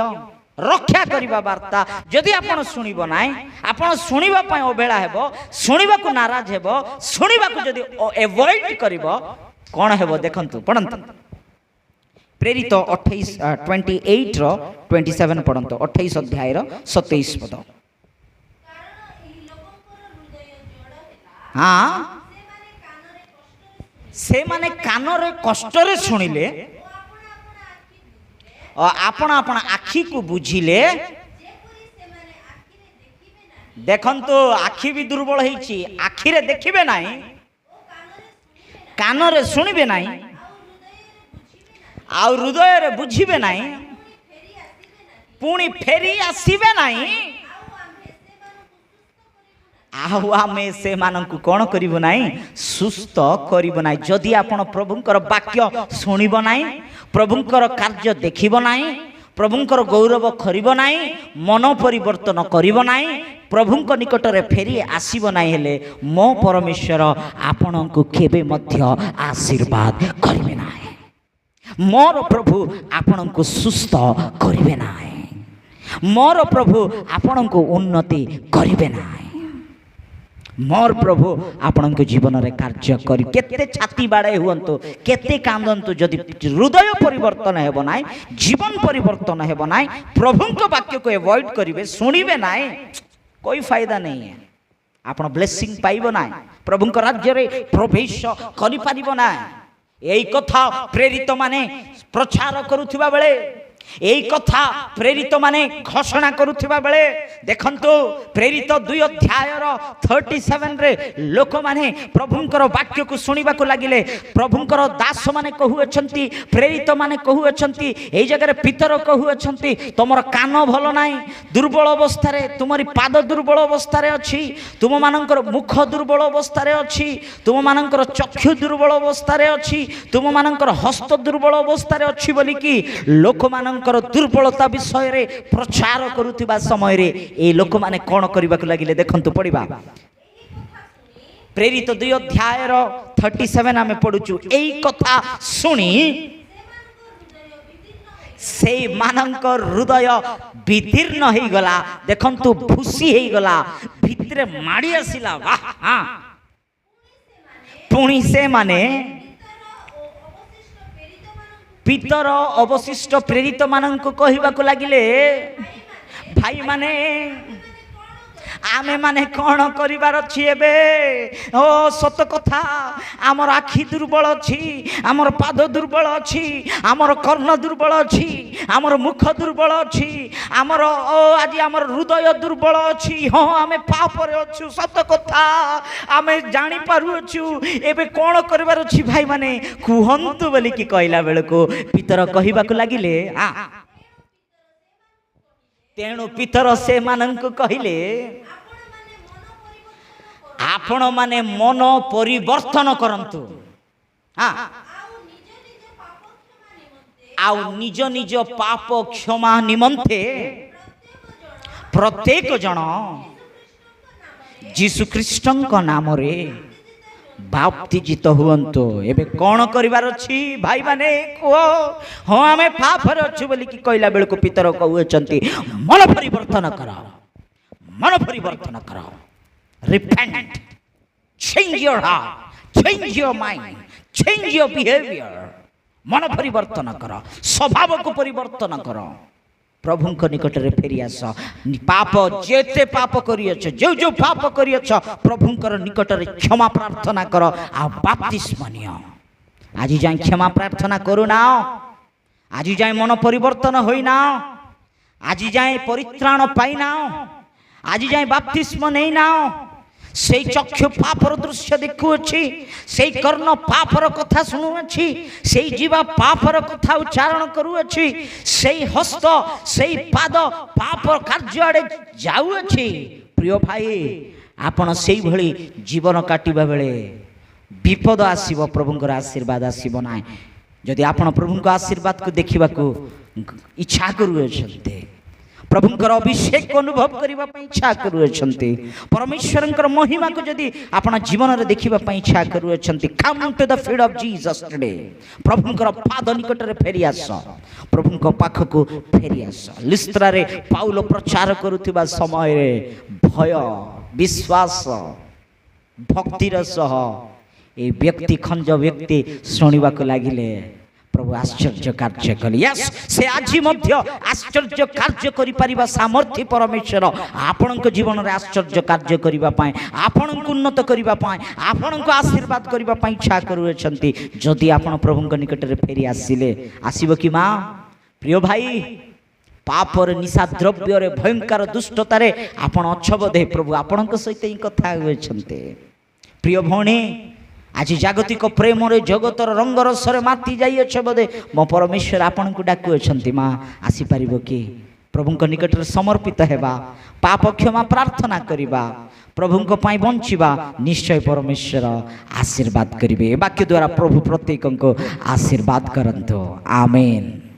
रक्षा करिबा वार्ता जदि आपण सुनिबो नाय आपण सुनिबा पय अबेला हेबो सुनिबा को नाराज हेबो सुनिबा को जदि अवॉइड करिबो कोन हेबो देखंतु पढंतु प्रेरित 28 रो 27 पढंतु 28 अध्याय रो 27 पद हां से माने कान रे कष्ट रे सुनिले आपण आपण आखी को बुझिले देखंतु आखी भी दुर्बल होईची आखी रे देखिबे नाही कान रे सुनिबे नाही आ हृदय रे बुझिबे नाही पुणी फेरी आसीबे नाही आहु आमे से मानकु कोन करिबो नाही सुस्त करिबो नाही जदि आपण प्रभुंकर वाक्य सुनिबो नाही प्रभुंकर कार्य देखिबो नाही प्रभुंकर गौरव करिबो नाही मन परिवर्तन करिबो नाही प्रभुंक निकट रे फेरी आसीबो नाही हेले मो परमेश्वर आपणकु केबे मध्य आशीर्वाद करिबे नाही मोर प्रभु आपणकु सुस्त करिबे नाही मोर प्रभु आपणकु उन्नति करिबे नाही मोर प्रभु आपण जीवन रे कार्य करी केते छाती बाड़े हुंतु केते कांदंतु जदि हृदय परिवर्तन हेबो नाय जीवन परिवर्तन हेबो नाय प्रभु को वाक्य को अवॉइड करिवे सुनिबे नाय कोई फायदा नहीं है आपण ब्लेसिंग पाइबो नाय प्रभु को राज्य रे प्रवेश करि पारिबो नाय एई कथा प्रेरित माने प्रचार करूथिबा बेले এই কথা প্ରେରିତ ମାନେ ଘୋଷଣା କରୁଥିବା ବେଳେ ଦେଖନ୍ତୁ ପ୍ରେରିତ 2 ଅଧ୍ୟାୟର 37 ରେ ଲୋକମାନେ ପ୍ରଭୁଙ୍କର ବାକ୍ୟକୁ ଶୁଣିବାକୁ ଲାଗିଲେ। ପ୍ରଭୁଙ୍କର ଦାସମାନେ କହୁଅଛନ୍ତି, ପ୍ରେରିତ ମାନେ କହୁଅଛନ୍ତି, ଏଇ ଜାଗାରେ ପିତର କହୁଅଛନ୍ତି ତମର କାନ ଭଲ ନାହିଁ, ଦୁର୍ବଳ ଅବସ୍ଥାରେ, ତୁମରି ପାଦ ଦୁର୍ବଳ ଅବସ୍ଥାରେ ଅଛି, ତୁମମାନଙ୍କର ମୁଖ ଦୁର୍ବଳ ଅବସ୍ଥାରେ ଅଛି, ତୁମମାନଙ୍କର ଚକ୍ଷୁ ଦୁର୍ବଳ ଅବସ୍ଥାରେ ଅଛି, ତୁମମାନଙ୍କର ହସ୍ତ ଦୁର୍ବଳ ଅବସ୍ଥାରେ ଅଛି ବୋଲିକି ଲୋକମାନଙ୍କର ଦୁର୍ବଳତା ବିଷୟରେ ପ୍ରଚାର କରୁଥିବା ସମୟରେ এই ଲୋକମାନେ କ'ଣ କରିବାକୁ ଲାଗିଲେ? ଦେଖନ୍ତୁ ପଢିବା ପ୍ରେରିତ 2 ଅଧ୍ୟାୟର 37 ଆମେ ପଢୁଛୁ। ଏଇ କଥା ଶୁଣି ସେଇମାନଙ୍କ ହୃଦୟ ବିଦୀର୍ଣ୍ଣ ହେଇଗଲା। ଦେଖନ୍ତୁ ଭୁସି ହେଇଗଲା, ଭିତରେ ମାଡ଼ି ଆସିଲା। ପୁଣି ସେମାନେ ପିତର ଅବଶିଷ୍ଟ ପ୍ରେରିତ ମାନଙ୍କୁ କହିବାକୁ ଲାଗିଲେ, ଭାଇମାନେ ଆମେ ମାନେ କ'ଣ କରିବାର ଅଛି ଏବେ? ଓ ସତ କଥା, ଆମର ଆଖି ଦୁର୍ବଳ ଅଛି, ଆମର ପାଦ ଦୁର୍ବଳ ଅଛି, ଆମର କର୍ଣ୍ଣ ଦୁର୍ବଳ ଅଛି, ଆମର ମୁଖ ଦୁର୍ବଳ ଅଛି, ଆମର ଆଜି ଆମର ହୃଦୟ ଦୁର୍ବଳ ଅଛି। ହଁ ଆମେ ପାପରେ ଅଛୁ, ସତ କଥା ଆମେ ଜାଣିପାରୁଅଛୁ। ଏବେ କ'ଣ କରିବାର ଅଛି ଭାଇମାନେ କୁହନ୍ତୁ ବୋଲିକି କହିଲା ବେଳକୁ ପିତର କହିବାକୁ ଲାଗିଲେ, ତେଣୁ ପିତର ସେମାନଙ୍କୁ କହିଲେ, ଆପଣ ମାନେ ମନ ପରିବର୍ତ୍ତନ କରନ୍ତୁ, ଆଉ ନିଜ ନିଜ ପାପ କ୍ଷମା ନିମନ୍ତେ ପ୍ରତ୍ୟେକ ଜଣ ଯୀଶୁ ଖ୍ରୀଷ୍ଟଙ୍କ ନାମରେ ବାପ୍ତିଜିତ ହୁଅନ୍ତୁ। ଏବେ କ'ଣ କରିବାର ଅଛି ଭାଇମାନେ କୁହ? ହଁ ଆମେ ପାପରେ ଅଛୁ ବୋଲିକି କହିଲା ବେଳକୁ ପିତର କହୁଅଛନ୍ତି, ମନ ପରିବର୍ତ୍ତନ କର, ମନ ପରିବର୍ତ୍ତନ କର। Repent, change your heart, change your mind, change your behavior. ମନ ପରିବର୍ତ୍ତନ କର, ସ୍ୱଭାବକୁ ପରିବର୍ତ୍ତନ କର, ପ୍ରଭୁଙ୍କ ନିକଟରେ ଫେରି ଆସ। ପାପ ଯେତେ ପାପ କରିଅଛ, ଯେଉଁ ଯେଉଁ ପାପ କରିଅଛ ପ୍ରଭୁଙ୍କର ନିକଟରେ କ୍ଷମା ପ୍ରାର୍ଥନା କର ଆଉ ବାପ୍ତିସ୍ମ ନିଅ। ଆଜି ଯାଏ କ୍ଷମା ପ୍ରାର୍ଥନା କରୁନାଅ, ଆଜି ଯାଏ ମନ ପରିବର୍ତ୍ତନ ହୋଇନାଅ, ଆଜି ଯାଏ ପରିତ୍ରାଣ ପାଇନାଅ, ଆଜି ଯାଏ ବାପ୍ତିସ୍ମ ନେଇନାଅ। সেই চক্ষু পাপর দৃশ্য দেখুଅଛି, সেই কর্ণ পাপর কথা শুনুଅଛି, সেই জিবা পাপর কথা উচ্চারণ করুଅଛି, সেই হস্ত সেই পাদ পাপ କାର୍ଯ୍ୟ ଆଡ଼େ ଯାଉଅଛି। প্রিয় ভাই, ଆପଣ ସେଇଭଳି ଜୀବନ କାଟିବା ବେଳେ ବିପଦ ଆସିବ, ପ୍ରଭୁଙ୍କର ଆଶୀର୍ବାଦ ଆସିବ ନାହିଁ। ଯଦି ଆପଣ ପ୍ରଭୁଙ୍କ ଆଶୀର୍ବାଦକୁ ଦେଖିବାକୁ ଇଚ୍ଛା କରୁଅଛନ୍ତି, ପ୍ରଭୁଙ୍କର ଅଭିଷେକ ଅନୁଭବ କରିବା ପାଇଁ ଇଚ୍ଛା କରୁଅଛନ୍ତି, ପରମେଶ୍ୱରଙ୍କର ମହିମାକୁ ଯଦି ଆପଣ ଜୀବନରେ ଦେଖିବା ପାଇଁ ଇଚ୍ଛା କରୁଅଛନ୍ତି, come to the feet of Jesus today। ପ୍ରଭୁଙ୍କର ପାଦ ନିକଟରେ ଫେରି ଆସ, ପ୍ରଭୁଙ୍କ ପାଖକୁ ଫେରି ଆସ। ଲିସ୍ତ୍ରାରେ ପାଉଲ ପ୍ରଚାର କରୁଥିବା ସମୟରେ ଭୟ, ବିଶ୍ୱାସ, ଭକ୍ତିର ସହ এই ବ୍ୟକ୍ତି ଖଞ୍ଜ ବ୍ୟକ୍ତି ଶୁଣିବାକୁ ଲାଗିଲେ। ପ୍ରଭୁ ଆଶ୍ଚର୍ଯ୍ୟ କାର୍ଯ୍ୟ କଲେ। ୟେସ୍, ସେ ଆଜି ମଧ୍ୟ ଆଶ୍ଚର୍ଯ୍ୟ କାର୍ଯ୍ୟ କରିପାରିବା ସାମର୍ଥ୍ୟ ପରମେଶ୍ୱର ଆପଣଙ୍କ ଜୀବନରେ ଆଶ୍ଚର୍ଯ୍ୟ କାର୍ଯ୍ୟ କରିବା ପାଇଁ, ଆପଣଙ୍କୁ ଉନ୍ନତ କରିବା ପାଇଁ, ଆପଣଙ୍କୁ ଆଶୀର୍ବାଦ କରିବା ପାଇଁ ଇଚ୍ଛା କରୁଅଛନ୍ତି। ଯଦି ଆପଣ ପ୍ରଭୁଙ୍କ ନିକଟରେ ଫେରି ଆସିଲେ, ଆସିବ କି ମା? ପ୍ରିୟ ଭାଇ, ପାପରେ, ନିଶା ଦ୍ରବ୍ୟରେ, ଭୟଙ୍କର ଦୁଷ୍ଟତାରେ ଆପଣ ଅଛ ବୋଧେ, ପ୍ରଭୁ ଆପଣଙ୍କ ସହିତ ହିଁ କଥା ହେଉଛନ୍ତି। ପ୍ରିୟ ଭଉଣୀ, ଆଜି ଜାଗତିକ ପ୍ରେମରେ, ଜଗତର ରଙ୍ଗରସରେ ମାତି ଯାଇଅଛ ବୋଧେ, ମୋ ପରମେଶ୍ୱର ଆପଣଙ୍କୁ ଡାକୁଅଛନ୍ତି, ମା ଆସିପାରିବ କି? ପ୍ରଭୁଙ୍କ ନିକଟରେ ସମର୍ପିତ ହେବା, ପାପ କ୍ଷମା ପ୍ରାର୍ଥନା କରିବା, ପ୍ରଭୁଙ୍କ ପାଇଁ ବଞ୍ଚିବା, ନିଶ୍ଚୟ ପରମେଶ୍ୱର ଆଶୀର୍ବାଦ କରିବେ। ଏ ବାକ୍ୟ ଦ୍ୱାରା ପ୍ରଭୁ ପ୍ରତ୍ୟେକଙ୍କୁ ଆଶୀର୍ବାଦ କରନ୍ତୁ। ଆମେନ୍।